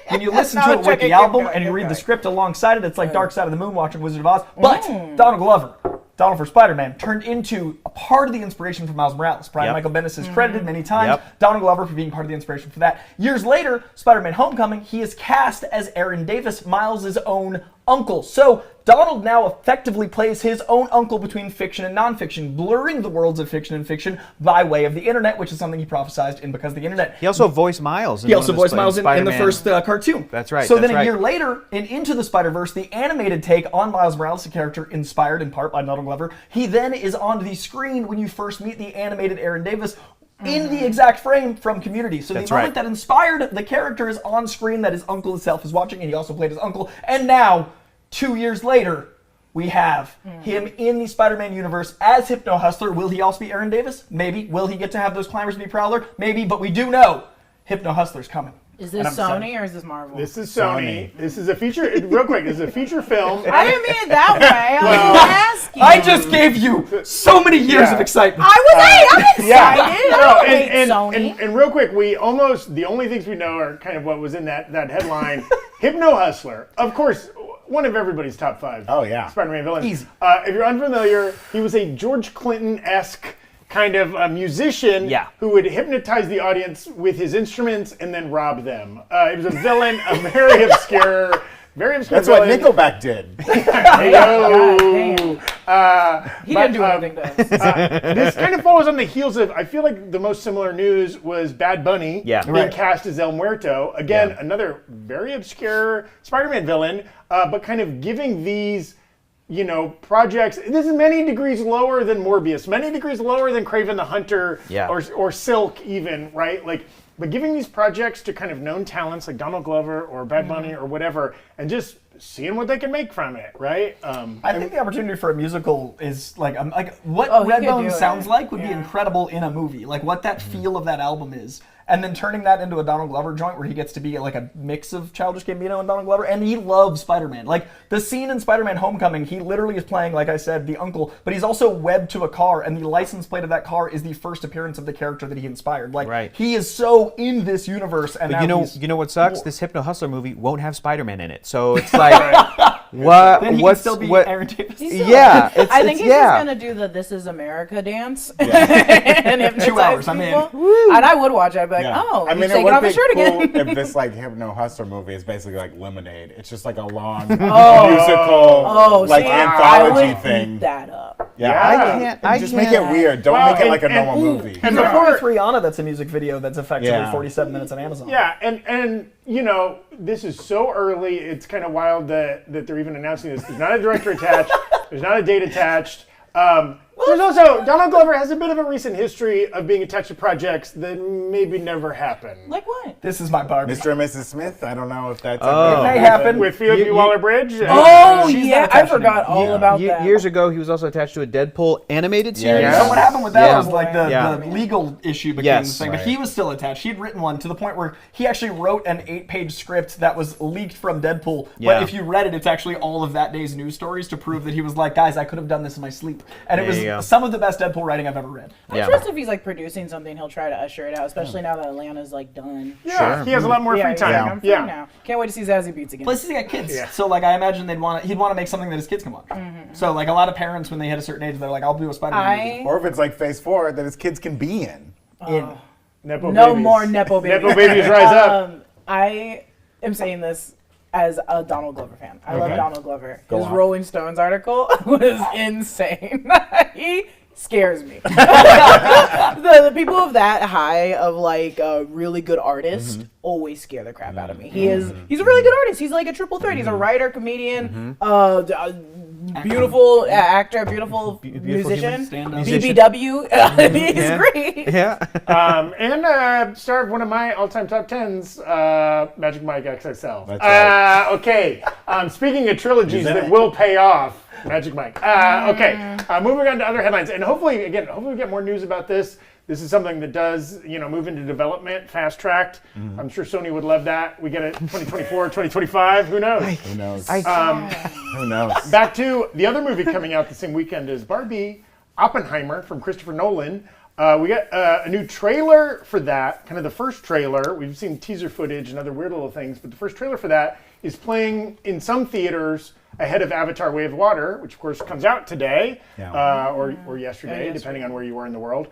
when you listen to it with the album and you read the script alongside it, it's like Dark Side of the Moon watching Wizard of Oz. But Donald Glover, Donald for Spider-Man, turned into a part of the inspiration for Miles Morales. Brian Michael Bendis is credited many times. Donald Glover for being part of the inspiration for that. Years later, Spider-Man Homecoming, he is cast as Aaron Davis, Miles' own uncle. So Donald now effectively plays his own uncle between fiction and nonfiction, blurring the worlds of fiction and fiction by way of the internet, which is something he prophesized in Because of the Internet. He also voiced Miles. He also voiced Miles in the first cartoon. That's right. So then a year later, in Into the Spider-Verse, the animated take on Miles Morales, a character inspired in part by Donald Glover, he then is on the screen when you first meet the animated Aaron Davis in the exact frame from Community. So the moment that inspired the character is on screen that his uncle himself is watching, and he also played his uncle. And now, 2 years later, we have him in the Spider-Man universe as Hypno Hustler. Will he also be Aaron Davis? Maybe. Will he get to have those climbers be Prowler? Maybe. But we do know Hypno Hustler's coming. Is this Sony or is this Marvel? This is Sony. This is a feature. Real quick, this is a feature film. I didn't mean it that way. I was asking. I just gave you so many years of excitement. I'm excited. I don't hate Sony. And real quick, the only things we know are kind of what was in that headline. Hypno Hustler, of course, one of everybody's top 5 Spider-Man villains. Easy. If you're unfamiliar, he was a George Clinton-esque kind of a musician who would hypnotize the audience with his instruments and then rob them. He was a villain, a very obscure That's villain. what Nickelback did. He didn't do anything to us. This kind of follows on the heels of, I feel like the most similar news was Bad Bunny being cast as El Muerto. Again, another very obscure Spider-Man villain, but kind of giving these projects. This is many degrees lower than Morbius, many degrees lower than Kraven the Hunter, or Silk even, right? But giving these projects to kind of known talents like Donald Glover or Bad Bunny or whatever, and just seeing what they can make from it, right? I think the opportunity for a musical is what Redbone sounds like would be incredible in a movie. Like what that feel of that album is. And then turning that into a Donald Glover joint where he gets to be like a mix of Childish Gambino and Donald Glover, and he loves Spider-Man. Like the scene in Spider-Man Homecoming, he literally is playing, like I said, the uncle, but he's also webbed to a car, and the license plate of that car is the first appearance of the character that he inspired. Like he is so in this universe. And but you know what sucks? This Hypno Hustler movie won't have Spider-Man in it, so it's like what? Then he can still be Aaron Davis. I think he's just gonna do the "This Is America" dance and hypnotize 2 hours. people. I'm in. And I would watch it. I'd be like, oh, I mean, he's it taking would off be his shirt cool again. if this Hypno Hustler movie is basically like Lemonade. It's just like a long musical, anthology thing. Eat that up. I can't. Make it weird. Don't make it like a normal movie. And before Rihanna, that's a music video that's effectively 47 minutes on Amazon. Yeah, and this is so early. It's kind of wild that they're even announcing this. There's not a director attached. There's not a date attached. There's also, Donald Glover has a bit of a recent history of being attached to projects that maybe never happened. Like what? This is my Barbie. Mr. and Mrs. Smith? I don't know if that's... It may happen. With Phoebe Waller-Bridge? I forgot all about that. Years ago, he was also attached to a Deadpool animated series. So what happened with that was the legal issue became the thing, but right. he was still attached. He had written one to the point where he actually wrote an 8-page script that was leaked from Deadpool, but if you read it, it's actually all of that day's news stories to prove that he was like, guys, I could have done this in my sleep. And it was some of the best Deadpool writing I've ever read. I'm sure if he's producing something, he'll try to usher it out, especially now that Atlanta's done. Yeah, he has a lot more free time. I'm free now. Can't wait to see Zazie Beetz again. Plus, he's got kids, so I imagine he'd want to make something that his kids can watch. So a lot of parents, when they hit a certain age, they're like, I'll do a Spider-Man movie. Or if it's like Phase 4 that his kids can be in. No more Nepo babies. Nepo babies rise up. I am saying this as a Donald Glover fan. I love Donald Glover. His on. Rolling Stones article was insane. He scares me. the people of that high of a really good artist always scare the crap out of me. He's a really good artist. He's like a triple threat. He's a writer, comedian, beautiful actor, beautiful musician, stand-up. BBW. He's Yeah. great. Yeah. And star of one of my all-time top 10s, Magic Mike XXL. That's right. Okay. Speaking of trilogies He's in that it. will pay off, Magic Mike. Okay. Moving on to other headlines, and hopefully we get more news about this. This is something that does, move into development, fast-tracked. I'm sure Sony would love that. We get it 2024, 2025. Who knows? Who knows? Who knows? Back to the other movie coming out the same weekend is Barbie, Oppenheimer from Christopher Nolan. We got a new trailer for that, kind of the first trailer. We've seen teaser footage and other weird little things, but the first trailer for that is playing in some theaters ahead of Avatar Way of Water, which of course comes out today or yesterday, depending on where you are in the world.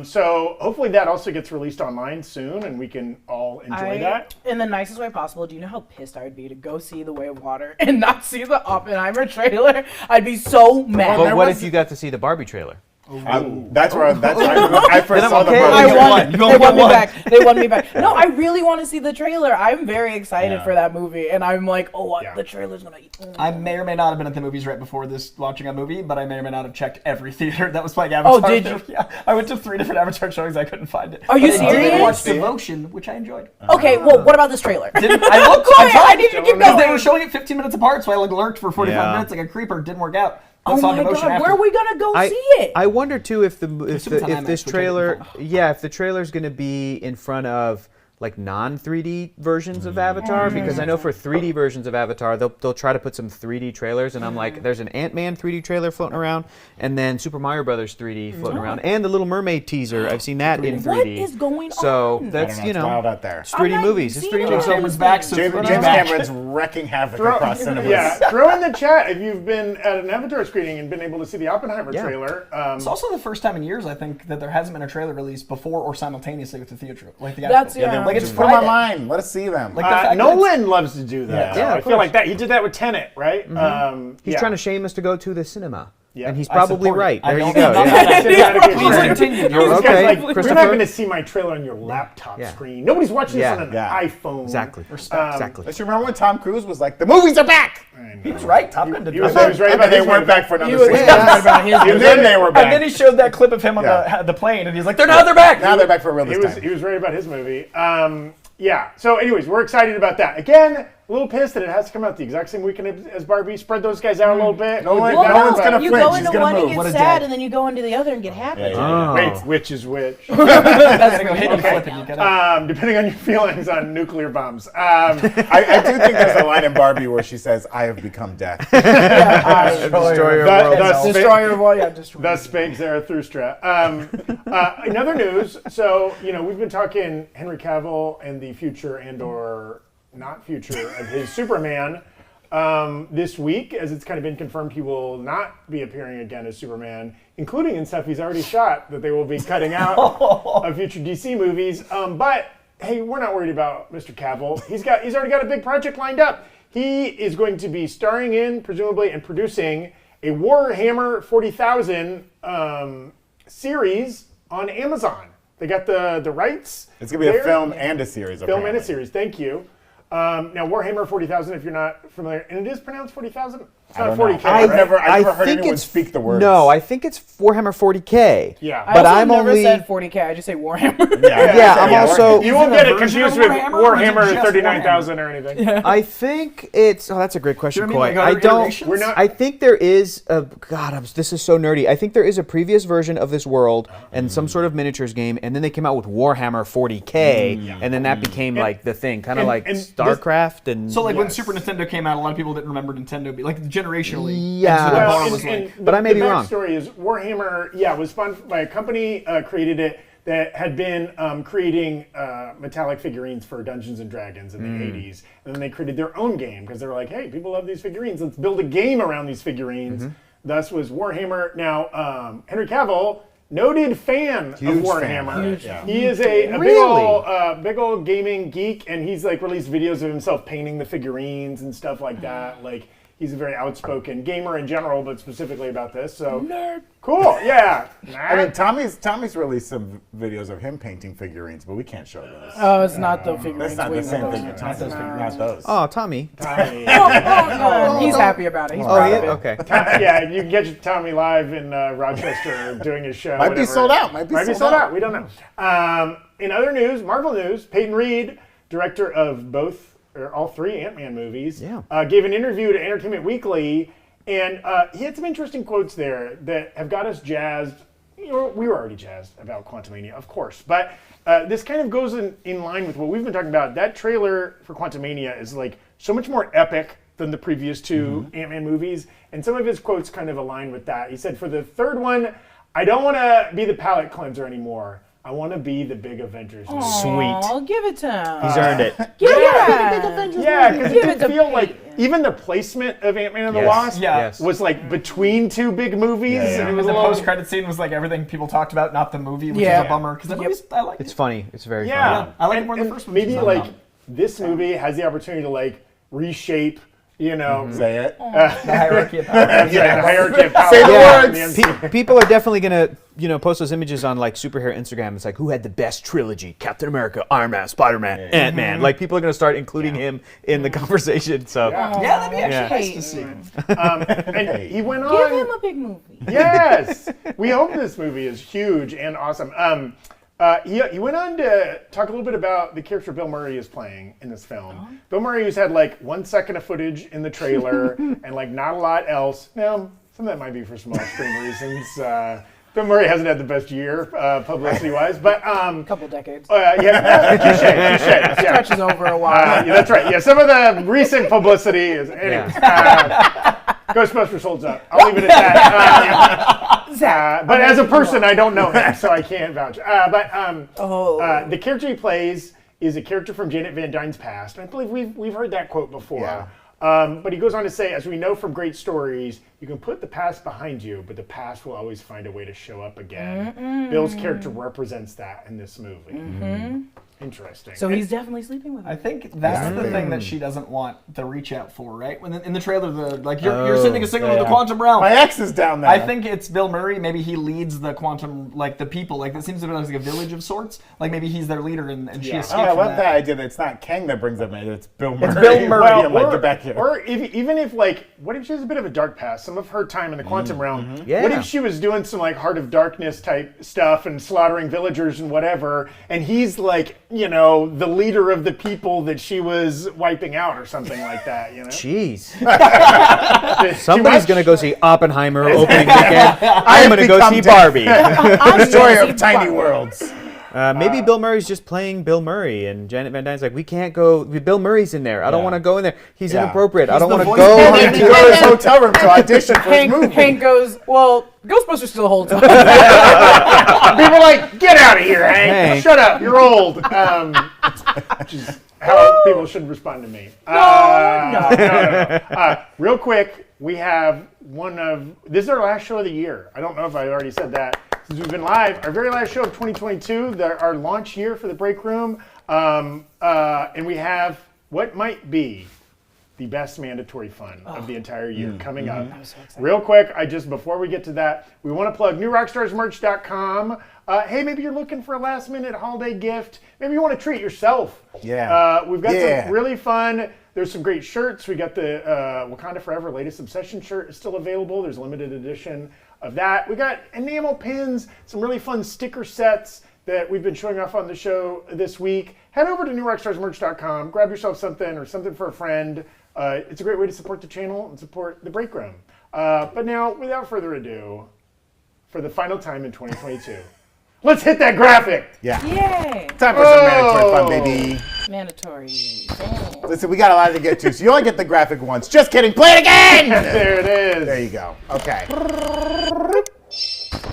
So hopefully that also gets released online soon and we can all enjoy that. In the nicest way possible. Do you know how pissed I would be to go see The Way of Water and not see the Oppenheimer trailer? I'd be so mad. But what if you got to see the Barbie trailer? That's where I first saw the okay. Barbie. I You won. won. They won me back. They won me back. No, I really want to see the trailer. I'm very excited for that movie, and I'm like, the trailer's gonna. I may or may not have been at the movies right before this watching a movie, but I may or may not have checked every theater that was playing Avatar. Oh, did you? Yeah, I went to 3 different Avatar showings. I couldn't find it. Are you But I did serious? watch Devotion, which I enjoyed. Okay, well, what about this trailer? I looked. I need to keep because they going. were showing it 15 minutes apart, so I lurked for 45 Yeah. minutes like a creeper. Didn't work out. Oh Saw my Devotion god, after. where are we gonna go see it? I wonder too if assume if it's on this IMAX, which I trailer, didn't find. if the trailer's going to be in front of like non-3D versions of Avatar, because I know for 3D versions of Avatar, they'll try to put some 3D trailers, and I'm like, there's an Ant-Man 3D trailer floating around, and then Super Mario Brothers 3D floating around, and the Little Mermaid teaser, I've seen that in 3D. What is going So on? that's I don't know, it's wild out there. it's 3D I'm not movies. It's 3D seeing movies. it. Cameron's back, so James 3D's back. Cameron's wrecking havoc across cinemas. Throw in the chat if you've been at an Avatar screening and been able to see the Oppenheimer Yeah. trailer. It's also the first time in years, I think, that there hasn't been a trailer released before or simultaneously with the theater. Like the That's- actual. yeah. Like it's Just put them Friday. online. Let us see them. Like the fact that Nolan loves to do that. Yeah, I of feel like that. He did that with Tenet, right? He's trying to shame us to go to the cinema. Yeah. And he's I probably support it. right. I There you don't- go. I'm Yeah. not- Please continue. You're This guy's okay, like, you're Christopher. not going to see my trailer on your laptop Yeah. screen. Nobody's watching this Yeah. on an Yeah. iPhone. Exactly. Exactly. Don't you remember when Tom Cruise was like, "The movies are back"? He was right. Top Gun did He was that. right And about then they his went movie. back for another He was 6 right months. about his And then they were back. And then he showed that clip of him on Yeah. the plane, and he's like, "Now they're back." Now they're back for real He this was, time. he was right about his movie. Yeah. So, anyways, we're excited about that. Again, a little pissed that it has to come out the exact same weekend as Barbie. Spread those guys out a little bit. No one- Well, no one's gonna you flinch. go He's into gonna one move. and What get a sad, day. and then you go into the other and get happy. Oh. Wait, which is which? Gotta go hit and flip and you get out. Depending on your feelings on nuclear bombs. I do think there's a line in Barbie where she says, "I have become death." Destroyer of worlds. Destroyer of all, yeah, destroyer. Thus spake Zarathustra. In other news, so, we've been talking Henry Cavill and the future and/or not future of his Superman. This week, as it's kind of been confirmed, he will not be appearing again as Superman, including in stuff he's already shot that they will be cutting out of future DC movies. But hey, we're not worried about Mr. Cavill. He's already got a big project lined up. He is going to be starring in, presumably, and producing a Warhammer 40,000 series on Amazon. They got the rights. It's gonna be a there. film and a series. Film and a apparently. series. Thank you. Now, Warhammer 40,000, if you're not familiar, and it is pronounced 40,000? It's I not don't know. 40K, I've right? never heard anyone speak the words. No, I think it's Warhammer 40K. Yeah. I But also I'm never only. said 40K. I just say Warhammer. Yeah, I'm also. You won't Is it get a it version confused of with Warhammer, or is it Warhammer just 39,000 or anything. I think it's. Oh, that's a great question, Do you know what Coy. I mean? Like I other don't. iterations? We're not. I think there is a. God, this is so nerdy. I think there is a previous version of this world and some sort of miniatures game, and then they came out with Warhammer 40K, and then that became like the thing, kind of like and this- StarCraft and. So like when Yes. Super Nintendo came out, a lot of people didn't remember Nintendo, like generationally. Yeah. And so the Well, bar and- was and like, But I may be wrong. The backstory is Warhammer, was funded by a company, created it, that had been creating metallic figurines for Dungeons and Dragons in the 80s. And then they created their own game because they were like, hey, people love these figurines. Let's build a game around these figurines. Thus was Warhammer. Now, Henry Cavill, noted fan Huge of fan. Warhammer. Huge fan. He is a Really? big old gaming geek, and he's like released videos of himself painting the figurines and stuff like that. Like, He's a very outspoken gamer in general, but specifically about this. So nerd. Cool. Yeah. I mean, Tommy's released some videos of him painting figurines, but we can't show those. Oh, it's not the figurines. That's not the same thing. Not those. Oh, Tommy. He's happy about it. He's Oh, proud yeah? of it. Okay. Yeah, you can get Tommy live in Rochester doing his show. Might be sold out. Might be sold out. We don't know. In other news, Marvel news, Peyton Reed, director of all three Ant-Man movies, gave an interview to Entertainment Weekly, and he had some interesting quotes there that have got us jazzed. We were already jazzed about Quantumania, of course, but this kind of goes in line with what we've been talking about. That trailer for Quantumania is like so much more epic than the previous two Ant-Man movies, and some of his quotes kind of align with that. He said, for the third one, I don't want to be the palate cleanser anymore. I want to be the big Avengers movie. Sweet. Give it to him. He's earned it. Yeah, because it did feel like even the placement of Ant-Man and the Wasp was like between two big movies. Yeah. And it was the post-credit scene was like everything people talked about, not the movie, which is a bummer. Because I like it. It's funny. It's very funny. Yeah, I like it more than the first movie. Maybe like this movie has the opportunity to like reshape. Say it. The hierarchy of power. The hierarchy of power. Say the Yeah. words. People are definitely gonna, post those images on like superhero Instagram. It's like, who had the best trilogy? Captain America, Iron Man, Spider-Man, Ant-Man. Like people are gonna start including him in the conversation. So that'd be actually nice to see. And he went on. Give him a big movie. Yes, we hope this movie is huge and awesome. He went on to talk a little bit about the character Bill Murray is playing in this film. Bill Murray has had like 1 second of footage in the trailer and like not a lot else. Now, some of that might be for some off-screen reasons. Bill Murray hasn't had the best year publicity-wise, but Couple decades. touche. Yeah. Stretches over a while. Yeah, that's right. Yeah, some of the recent publicity is. Anyways, Ghostbusters holds up. I'll leave it at that. But as a person, I don't know him, so I can't vouch. The character he plays is a character from Janet Van Dyne's past. And I believe we've heard that quote before. Yeah. But he goes on to say, as we know from great stories, you can put the past behind you, but the past will always find a way to show up again. Bill's character represents that in this movie. Interesting. So he's definitely sleeping with her. I think that's the thing that she doesn't want the reach out for, right? When in the trailer, you're sending a signal to the quantum realm. My ex is down there. I think it's Bill Murray. Maybe he leads the quantum, like the people. Like it seems to be like a village of sorts. Like maybe he's their leader, and she escaped I from love that idea. That it's not Kang that brings them in. It's Bill Murray. Bill Murray. Get back here. Or even if like, what if she has a bit of a dark past? Some of her time in the quantum realm. Yeah. What if she was doing some like Heart of Darkness type stuff and slaughtering villagers and whatever, and he's like, the leader of the people that she was wiping out or something like that, Jeez. Somebody's going to go see Oppenheimer opening weekend. I'm going to go see Barbie. Destroyer of tiny worlds. Maybe Bill Murray's just playing Bill Murray, and Janet Van Dyne's like, we can't go. Bill Murray's in there. I don't want to go in there. He's inappropriate. I don't want to go. And then you go to his hotel room to audition for his movie. Hank goes, well, Ghostbusters still holds up. People are like, get out of here, Hank. Hank. Shut up, you're old. Which is how people should respond to me. No. Real quick, we have this is our last show of the year. I don't know if I already said that. Since we've been live, our very last show of 2022, our launch year for the Breakroom, and we have what might be the best mandatory fun of the entire year coming up. I'm so excited. Real quick, before we get to that, we want to plug newrockstarsmerch.com. Hey, maybe you're looking for a last-minute holiday gift. Maybe you want to treat yourself. Yeah. We've got some really fun. There's some great shirts. We got the Wakanda Forever latest Obsession shirt is still available. There's a limited edition of that. We got enamel pins, some really fun sticker sets that we've been showing off on the show this week. Head over to newrockstarsmerch.com. Grab yourself something or something for a friend. It's a great way to support the channel and support the Breakroom. But now, without further ado, for the final time in 2022, let's hit that graphic. Yeah. Yay. Time for some mandatory fun, baby. Mandatory. Listen, we got a lot to get to, so you only get the graphic once. Just kidding. Play it again. There it is. There you go. Okay.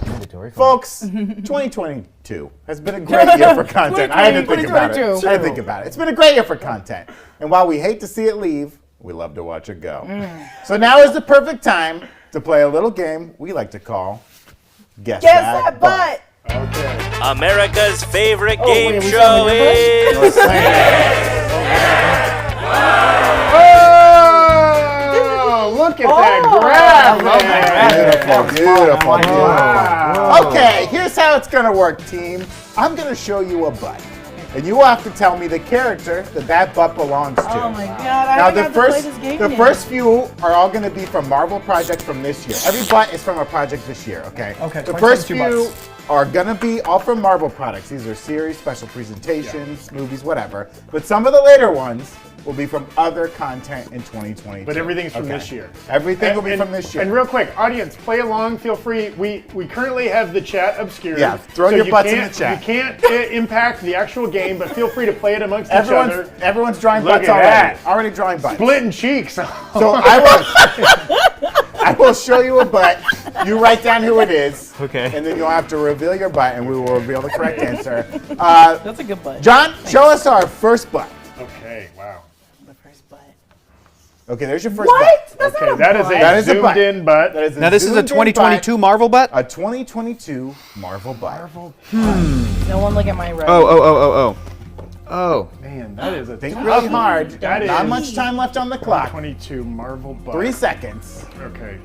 Mandatory. Folks, 2022 has been a great year for content. I had to think about it. 2022. I had to think about it. It's been a great year for content. And while we hate to see it leave, we love to watch it go. So now is the perfect time to play a little game we like to call Guess That Butt. Okay. America's favorite wait, game we show found the is... Oh, Beautiful. Wow. Okay, here's how it's gonna work, team. I'm gonna show you a butt, and you will have to tell me the character that butt belongs to. Oh my god! Now I the have to play first, this game the yet. first few are all going to be from Marvel projects from this year. Every butt is from a project this year. Okay. Okay, The first 2022 few are going to be all from Marvel products. These are series, special presentations, movies, whatever. But some of the later ones will be from other content in 2022. But everything's from Okay. this year. Everything will be from this year. And real quick, audience, play along. Feel free. We currently have the chat obscured. Yeah, throw your you butts in can't- the chat. You can't impact the actual game, but feel free to play it amongst each other. Everyone's drawing Look butts at already. that. Already drawing butts. Splitting cheeks. So I will show you a butt. You write down who it is. Okay. And then you'll have to reveal your butt, and we will reveal the correct answer. That's a good butt. John, show us our first butt. Okay, wow. The first butt. Okay, there's your first What? butt. That's Okay, not a that is butt. That is a butt. zoomed in butt. That is Now this is a zoomed-in 2022 Marvel butt. butt. A 2022 Marvel butt. No one look at my red. Oh. Man, that is a Think tough really hard. That Not is much time left on the clock. 22 Marvel butt. 3 seconds. Okay.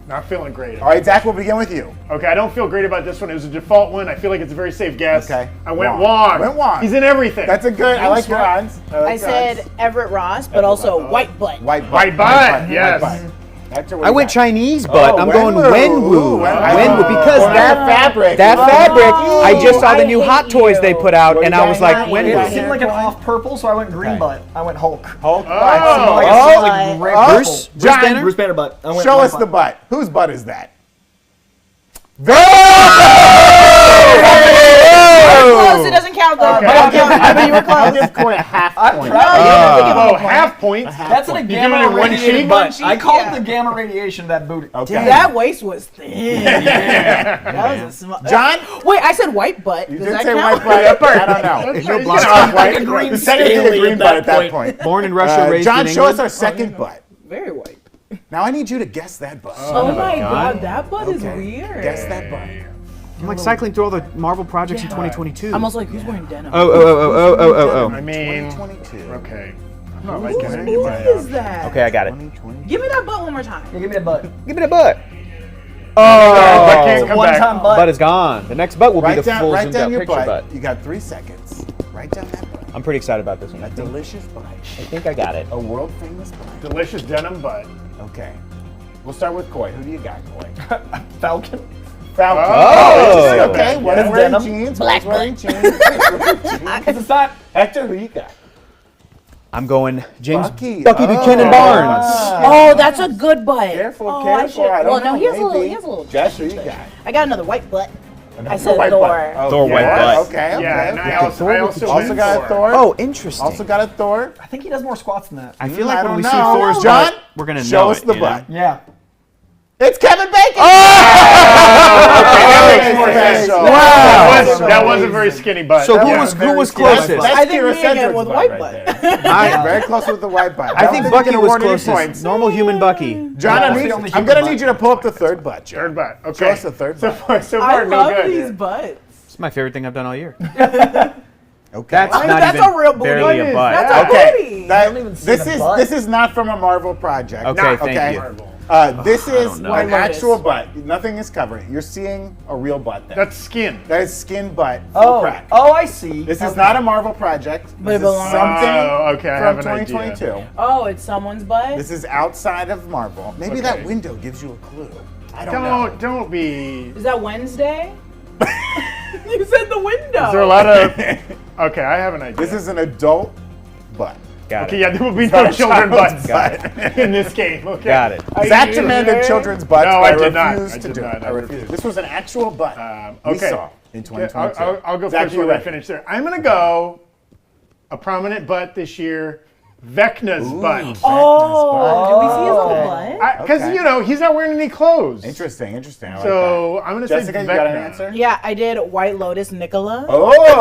Not feeling great. All right, Zach, we'll begin with you. Okay, I don't feel great about this one. It was a default one. I feel like it's a very safe guess. Okay. I went Wong. Wong. Went Wong. He's in everything. That's a good. I like your odds. I said Everett Ross, but also white butt. white butt. White butt, yes. White butt. Hector, what I do you went got? Chinese butt. Oh, I'm going Wenwu. Wenwu. Wenwu. Wenwu because Oh, that fabric. That fabric. I just saw the I new hate Hot Toys you. they put out, What and do you I was got? like, What do It you got? Wenwu. seemed like an off purple, so I went green Okay. butt. I went Hulk. Hulk Oh. butt. Like, Oh. it's like red Oh. purple. Bruce John, Banner? Bruce Banner butt. I went Show white us the butt. Whose butt is that? Close. It doesn't count though. Okay. Don't count. I mean, you were I'll close. give Coy a half I'm point. proud of you. Oh, half points. That's an You gamma giving it one radiated cheek? butt. I called Yeah. the gamma radiation of that booty. Okay. That waist was thin. That was a small. John? Wait, I said white butt. You Does did that say count? white butt. I don't know. That's If you're right. blonde, It's off like white. a green The second thing scaly a green at butt that at that point. Born in Russia, raised John, in show us England. our second butt. Very white. Now I need you to guess that butt. Oh my god, that butt is Okay. weird. Guess that butt. I'm like cycling through all the Marvel projects in 2022. I'm also like, who's wearing denim? Oh. I mean, 2022. okay. I'm not Whose liking any of movie my is that? Okay, I got it. 2020. Give me that butt one more time. Yeah, give me a butt. Give me the butt. Butt can't Oh, come One-time back. butt. butt is gone. The next butt will be the full Write zoomed down out your picture butt. butt. You got 3 seconds. Write down that butt. I'm pretty excited about this one. A delicious butt. I think I got it. A world famous butt. Delicious denim butt. Okay. We'll start with Coy. Who do you got, Coy? Falcon. Falcon. Oh. Okay. One is That's wearing denim. jeans. Black One's wearing jeans. Because it's not. Hector, who you got? I'm going James Bucky. Buchanan Oh. Barnes. Oh, that's a good butt. Careful, oh, careful. I should. I don't Well, no, know, he has a little. maybe. He has a little. Jess, who you got? I got another white butt. Another said white Thor. butt. Oh, Thor white yeah. butt. Okay, okay. Yeah, and okay. I also Also went got a Thor. Oh, interesting. Also got a Thor. I think he does more squats than that. I feel like I when don't we know. see Thor's John, butt, we're gonna show know us it, the you know? butt. Yeah. It's Kevin Bacon. That makes more sense. Wow. That was a very skinny butt. So That who was was very skinny. closest? That's I think Kira me again Sedgwick's with butt white right butt. there. Very close with the white butt. I think Bucky you was award any closest. points. Normal human Bucky. John, That's the only I'm human gonna butt. need you to pull up the third butt, John. Third butt. Okay. Show us the third So butt. far, I no love good. these butts. It's my favorite thing I've done all year. Okay. That's not that's even a real booty. barely a What is butt. that? That's a Okay. booty. That- don't even see this the is butt. this is not from a Marvel project. Okay, Not- thank okay. you. Marvel. This is know. an White actual Lotus. butt. Nothing is covering it. You're seeing a real butt there. That's skin. That is skin butt. Full Oh. crack. Oh, I see. This is not a Marvel project. But it This is belongs- something Oh, okay, I from have an idea. 2022. Oh, it's someone's butt. This is outside of Marvel. Maybe that Okay. window gives you a clue. I don't know. Don't be. Is that Wednesday? You said the window. Is there a lot of? Okay, I have an idea. This is an adult butt. Got Okay, it. yeah, there will be Not no a children child's butts butt. in this game. Okay. Got it. Zach demanded children's butts. No, but I did not. refused I to did do not. it. I I refused. refused. This was an actual butt we Okay. saw in Yeah, 2022. I'll go Zach, first you when we ready? finish there. I'm gonna go a prominent butt this year. Vecna's butt. Oh, do we see his little butt? Because Okay. he's not wearing any clothes. Interesting. I like So I'm gonna that. Jessica, say you Vecna. got an answer? Yeah, I did White Lotus Nicola. Oh, okay.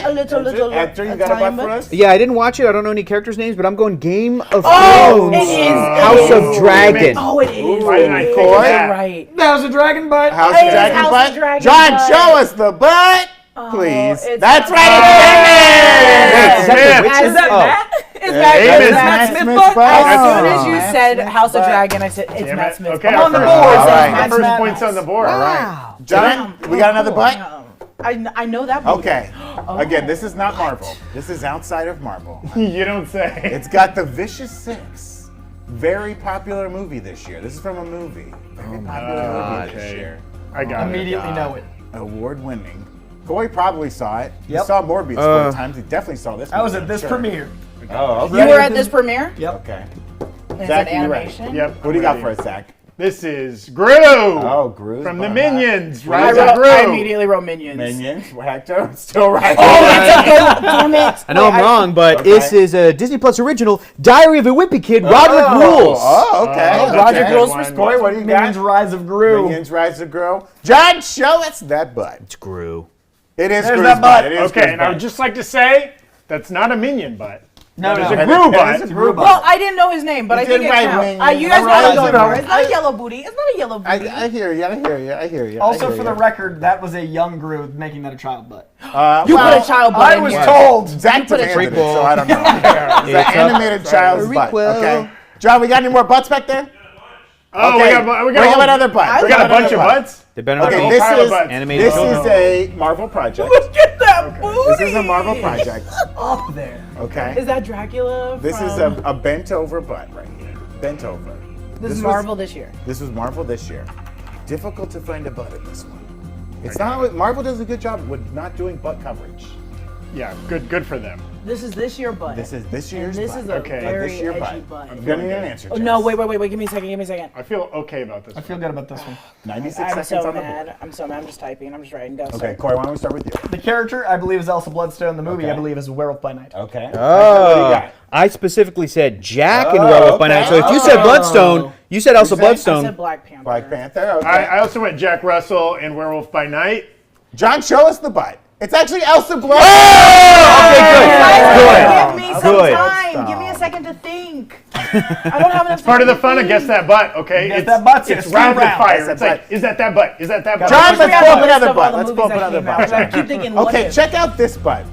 A little. Hector, you got a butt Italian for butt? us? Yeah, I didn't watch it. I don't know any characters' names, but I'm going Game of Oh, Thrones. it is. House of Dragon. Oh, it is. Why didn't I think of You're that? right. That was a dragon butt. House It of is Dragon House of butt? Dragon John, butt. show us the butt, please. it's That's not right, bad. it's Wait, is that the Yeah. Witcher? Is that Oh. Matt? It's Matt Smith. Smith butt. As soon as you Matt said Smith House of butt. Dragon, I said it's Damn Matt it. Smith. Okay, I'm on the our board. first- All right. our first Matt point's on the board. All right. John, we got another butt? I know that movie. Okay. Again, this is not Marvel. This is outside of Marvel. You don't say. It's got The Vicious Six. Very popular movie this year. This is from a movie. Very popular movie this okay. year. I got it. Immediately know it. Award-winning. Corey probably saw it. He Yep. saw Morbius 4 times. He definitely saw this. I was movie, at this sure. premiere. Oh, okay. You were at this premiere? Yep. Okay. Is Zach, it you ready? animation? Yep. What do you got for us, Zach? This is Gru. Oh, Gru's From the butt. Minions. I, Rise of Gru. I immediately wrote Minions. Minions. Hector. Still right. Damn it. I know I'm wrong, but Okay. this is a Disney Plus original, Diary of a Wimpy Kid, Roderick Rules. Oh, okay. Oh, Roger okay. Rules for Corey, what do you Minions got? Rise of Gru. Minions Rise of Gru. John, show us that butt. It's Gru. It is There's Gru's that butt. It is Okay, Gru's and I butt. would just like to say that's not a Minion butt. No, There's no. a And Gru it butt. is a Gru butt. Well, I didn't know his name, but I You think did it right, counts. Wing. You guys Right, want to go you know. for it. It's not a yellow booty. It's not a yellow booty. I hear you. I hear you. I hear you. Also, I hear for the you. record, that was a young Gru making that a child butt. You well, put a child butt I in was here. told. Zach put a demanded it, prequel. so I don't know. It's It's an up. animated child's butt. Prequel. Okay. John, we got any more butts back there? Oh, Okay. we got Bring a up whole- another butt. We Bring got a up another bunch of butt. butts. They better not Okay, be whole this pile of is butts. animated. this is a Marvel project. Look at that booty. This is a Marvel project. Up there. Okay. Is that Dracula? This is a bent over butt right here. Bent over. This is was- Marvel this year. This was Marvel this year. Difficult to find a butt in this one. It's not. Marvel does a good job with not doing butt coverage. Yeah, good for them. This is this year butt. This is this year's And this butt. is a Okay. very This year edgy butt. butt. I'm gonna need an answer. Oh, Jess. no, wait. Give me a second. I feel okay about this. I feel good about this one. 96 I'm seconds so on the board. mad. I'm so mad. I'm just typing. I'm just writing. Go. Okay, Corey, why don't we start with you? The character, I believe, is Elsa Bloodstone. The movie, Okay. I believe, is Werewolf by Night. Okay. What do you got? I specifically said Jack in Oh, Werewolf by okay. Night. So if you said Bloodstone, you said Elsa said- I Bloodstone. said Black Panther. Black Panther. Okay. I also went Jack Russell in Werewolf by Night. John, show us the butt. It's actually Elsa Blood. Give me some Good. time. Give me a second to think. I don't have enough time. Part of the to fun of think. Guess That Butt, okay? Guess That Butt's it's it. rapid Round. fire. Guess It's That like, is that butt? Is that butt? John, I let's forgot pull up the list another of all butt. the Let's movies pull up that another came out. butt. I keep thinking, what Okay, if? check out this butt.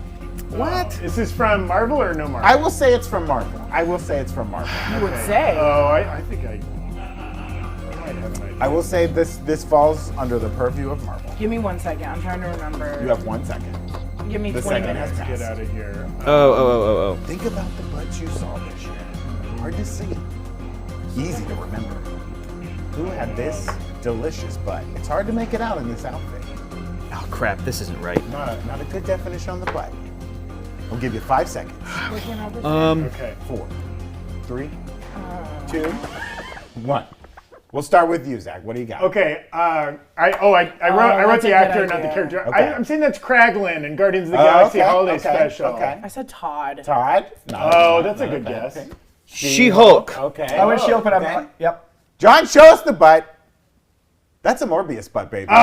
What? Is this from Marvel or no Marvel? I will say it's from Marvel. I will say it's from Marvel. You would say. Oh, I think I might have an idea. I will say this falls under the purview of Marvel. Give me 1 second. I'm trying to remember. You have 1 second. Give me the 20 second minutes. has Get out of here. Oh. Think about the butts you saw this year. Hard to see. Easy to remember. Who had this delicious butt? It's hard to make it out in this outfit. Oh crap, this isn't right. Not a good definition on the butt. I'll give you 5 seconds. Okay. 4, 3, 2, 1. We'll start with you, Zach. What do you got? Okay. I wrote that's the a good actor, not the idea. character. Okay. I'm saying that's Kraglin in Guardians of the Galaxy Holiday Special. Okay. I said Todd. Todd? Oh, that's a good guess. She-Hulk. Okay. I wish Shield, but I'm Okay. Yep. John, show us the butt. That's a Morbius butt, baby. Oh,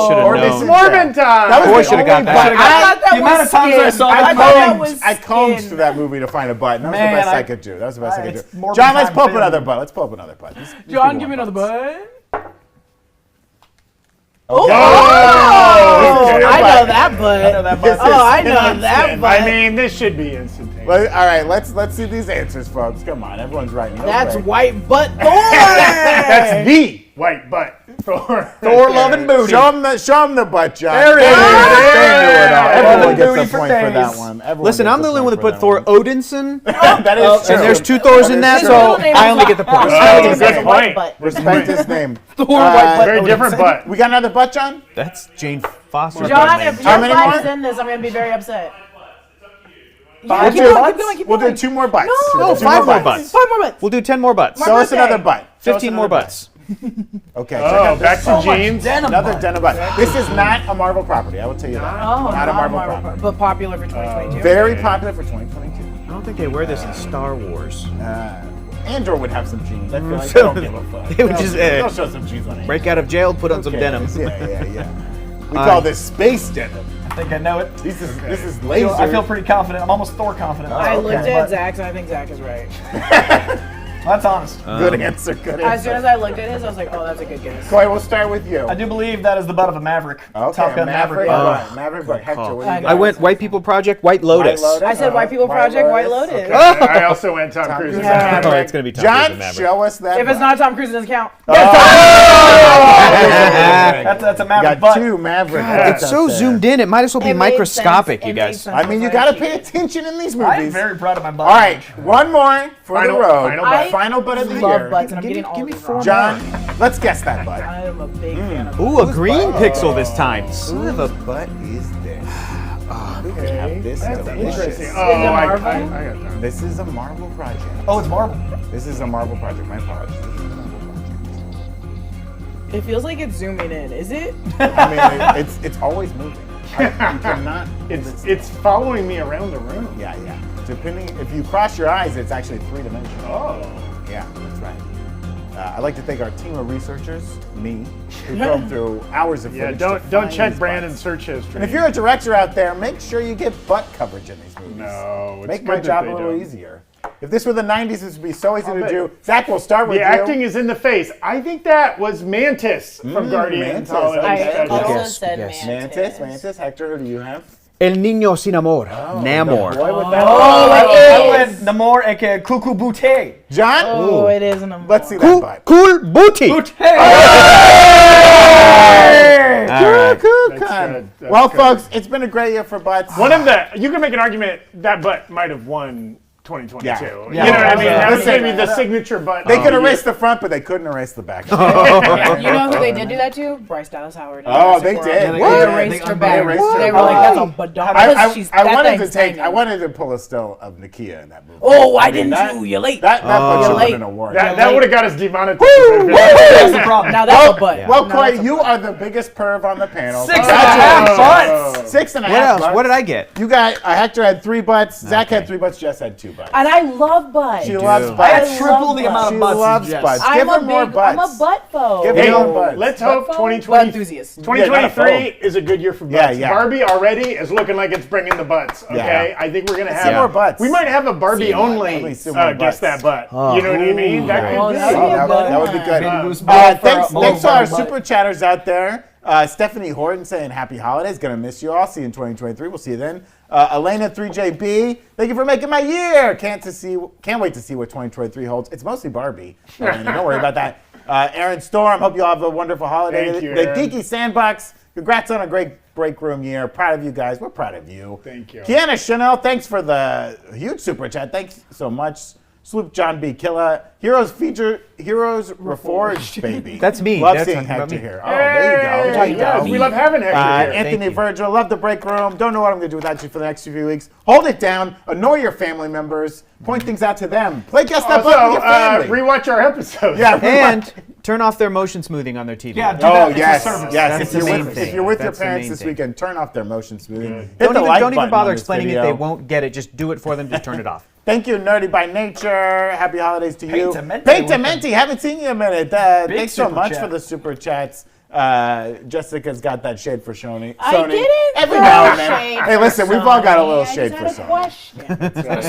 should have Morbius known. and Morbin Jack. time. That was Boy, the shoulda only got that. butt. I thought that The amount was of times I skin. saw I that thought that combed- was I combed skin. through that movie to find a butt. And that was Man, the best I I- could do. That was the best I could it's do. Morbin John, let's time pull up film. another butt. Let's pull up another butt. These John, people give me want another butts. butt. Oh, I know that butt. I know that butt. Oh, I Skin know on that skin. butt. I mean, this should be instantaneous. Well, all right, let's see these answers, folks. Come on, everyone's writing. That's Okay. white butt Thor. That's the white butt. Thor Thor loving booty. Show him the butt, John. There it is. Everyone Loving gets booty a for point for that days. one. Everyone Listen, gets I'm a the only point one that for put that Thor one. Odinson, That is true. and there's 2 Thors in that, true. so His I only get the points. Oh, His good name is white point. butt. Respect his name. Thor white butt. Very different butt. We got another butt, John? That's Jane Foster's John, name. if How your many butt more? is in this, I'm gonna be very upset. We'll Yeah, do- keep We'll going. do 2 more butts. No, We'll do 2 5 more butts. butts. 5 more butts. We'll do 10 more butts. Show us birthday. another butt. Show us 15 more another butt. butts. Okay, check Oh, out back this. to jeans. Another denim butt. This is not a Marvel property, I will tell you that. Oh, not a Marvel property. but popular for 2022. Very popular for 2022. I don't think they wear this in Star Wars. Andor would have some jeans. I feel like they don't give a fuck. They would just, They'll show some jeans on Andor. Break out of jail, put on some Who denim. cares? Yeah. We call this space denim. I think I know it. This is laser. I feel pretty confident. I'm almost Thor confident. I okay. looked at Zach, and I think Zach is right. That's honest. Good answer. Good As soon answer. as I looked at his, I was like, oh, that's a good guess. Coy, we'll start with you. I do believe that is the butt of a Maverick. Okay, Top Gun Maverick. Maverick. Maverick. Hector, what do you got? I went White People Project, White Lotus. White Lotus. I said White People Project, White Lotus. I also went Tom Cruise. Cruise. Yeah. Oh, it's gonna be Tom Cruise John, and Maverick. show us that. If it's not Tom Cruise, it doesn't count. That's a Maverick got butt. 2 Maverick. It's so zoomed in, it might as well be It made microscopic, sense. you It made guys. sense I mean, you once got to cheated. pay attention in these I'm movies. very proud of my butt. All right, one more for Final- the road. final I Final butt of the love year. butts, and I'm Give me- getting all give me these 4 wrong. John, let's guess that butt. I am a big fan of Ooh, a green pixel this time. Son of a butt is this? Who could have this That's delicious? interesting. it Oh, I Marvel? got that. This is a Marvel project. Oh, it's Marvel. This is a Marvel project. My apologies. This is a Marvel It feels like it's zooming in. Is it? project. I mean, it's always moving. I cannot. It's following me around the room. Yeah. Depending, if you cross your eyes, it's actually 3-dimensional. Oh. Yeah, that's right. I'd like to thank our team of researchers, me, who combed through hours of Yeah, footage. to don't find check these Brandon's butts. search history. And if you're a director out there, make sure you get butt coverage in these movies. No, it's Make good my that job they a little don't. easier. If this were the 90s, this would be so easy to bet. do. Zach, we'll start with The you. acting is in the face. I I think that was Mantis from Guardians Mantis, Holiday okay. I Special. also Yes, said yes. Mantis. Hector, who do you have? El Niño Sin Amor, Namor. Boy with that. I went Namor aka Cuckoo Boutte. John? Oh, it is an Let's see that Cool, butt. cool booty. Cool, cool, That's con. good. That's Well, good. folks, it's been a great year for butts. One of the, you can make an argument that butt might have won 2022. Yeah. You know Yeah. what I mean? That was Listen, maybe the signature butt. They of could the erase year. the front, but they couldn't erase the back. You know who they did do that to? Bryce Dallas Howard. Oh, they did. Yeah, They What? erased her They back. erased her They were back. like, that's a badonka. I wanted to pull a still of Nakia in that movie. Oh, why mean, didn't that- you? You're late. That butt should You're win late. an award. That would have got us demonetized. That's the problem. Now that's a butt. Well, Now Coy, that's a you butt. are the biggest perv on the panel. 6.5 Congratulations. butts. 6.5 What else? butts. What did I get? You got, Hector had 3 butts, Zach had Okay. 3 butts, Jess had 2 butts. And I love butts. She loves do. butts. I I had triple love the amount She of butts. loves as Jess. butts. I'm Give her more I'm a butts. butt phobe. Give Hey, her more butts. let's hope Butt 2020 enthusiast. 2023 is a good year for butts. Yeah. Barbie already is looking like it's bringing the butts. Okay, Yeah. I think we're gonna See have more butts. We might have a Barbie only Please see more guess butts. that butt. You know what I mean? That Oh, could that be. would be a good that would be one. good. Baby Goose butt for Thanks a to our butt. super chatters out there. Stephanie Horton saying happy holidays. Gonna miss you all. See you in 2023. We'll see you then. Elena 3JB, thank you for making my year. Can't wait to see what 2023 holds. It's mostly Barbie. Elena, don't worry about that. Aaron Storm, hope you all have a wonderful holiday. Thank you, The Aaron. Geeky Sandbox, congrats on a great break room year. Proud of you guys. We're proud of you. Thank you. Kiana Chanel, thanks for the huge super chat. Thanks so much. Sloop John B. Killa. Heroes Reforged, baby. That's me. Love That's seeing talking about Hector me. here. Oh, there you go. Yes, we love having Hector here. Anthony you. Virgil, love the break room. Don't know what I'm going to do without you for the next few weeks. Hold it down. Annoy your family members. Point things out to them. Play Guess That Butt with your family. Rewatch our episodes. Yeah, And turn off their motion smoothing on their TV. Yeah, do Oh, that. It's a yes. service. Yes. That's If the you're main with, thing. if you're with your That's the parents main this thing. weekend, turn off their motion smoothing. Hit Don't the even, like don't even button bother on this explaining video. it. They won't get it. Just do it for them. Just turn it off. Thank you, Nerdy by Nature. Happy holidays to you. Paintamente Paintamente, haven't seen you in a minute. Thanks so super much chat. for the super chats. Jessica's got that shade for Sony. I Sony. didn't Every throw now and then. shade Hey, for listen, we've all got a little Sony. shade I for just had a Sony.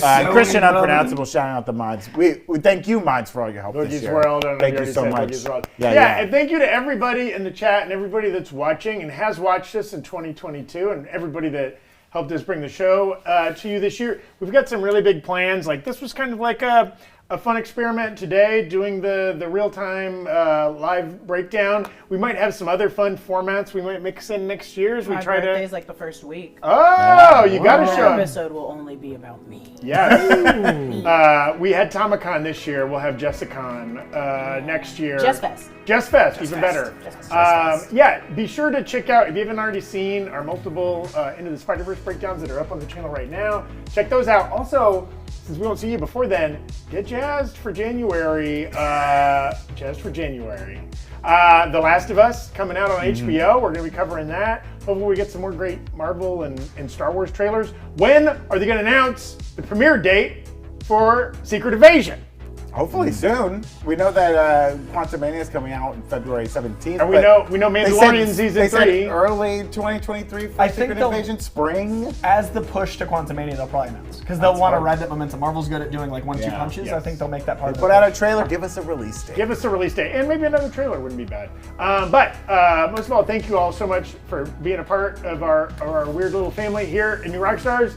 question. Christian Unpronounceable shouting out the mods. We thank you, mods, for all your help this Boogies year. World. I don't know Thank if you already so said much. Boogies World. Yeah. And thank you to everybody in the chat and everybody that's watching and has watched us in 2022 and everybody that helped us bring the show to you this year. We've got some really big plans. Like this was kind of like a fun experiment today, doing the real-time live breakdown. We might have some other fun formats we might mix in next year as we My try birthday's to. like the first week. Oh, you got to This show 'em. episode will only be about me. Yes. We had Tomicon this year. We'll have Jessicon next year. Just Fest. Just Fest, even better. Just Fest. Yeah, be sure to check out, if you haven't already seen our multiple Into the Spider-Verse breakdowns that are up on the channel right now, check those out. Also, since we won't see you before then, get jazzed for January. Jazzed for January. The Last of Us coming out on HBO. We're going to be covering that. Hopefully we get some more great Marvel and Star Wars trailers. When are they going to announce the premiere date for Secret Invasion? Hopefully soon. We know that Quantumania is coming out on February 17th. And we know they Mandalorian said- season they said 3. early 2023 for I think Secret they'll- Invasion spring. As the push to Quantumania, they'll probably announce because they'll want to ride that momentum. Marvel's good at doing like 1-2 Yeah. punches. Yes. I think they'll make that part of it. Put out a trailer. Give us a release date. Give us a release date, and maybe another trailer wouldn't be bad. But most of all, thank you all so much for being a part of our weird little family here in New Rockstars.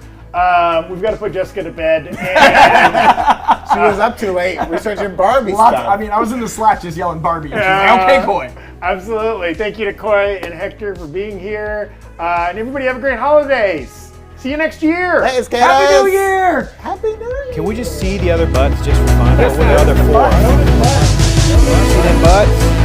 We've got to put Jessica to bed. And, She was up too late researching Barbie Lots- stuff. I mean, I was in the Slack just yelling Barbie. And she's like, okay, boy. Absolutely. Thank you to Coy and Hector for being here. And everybody have a great holidays. See you next year. Thanks, kiddos. Happy New Year! Happy New Year. Can we just see the other butts just for fun? What were the other 4? See them butts?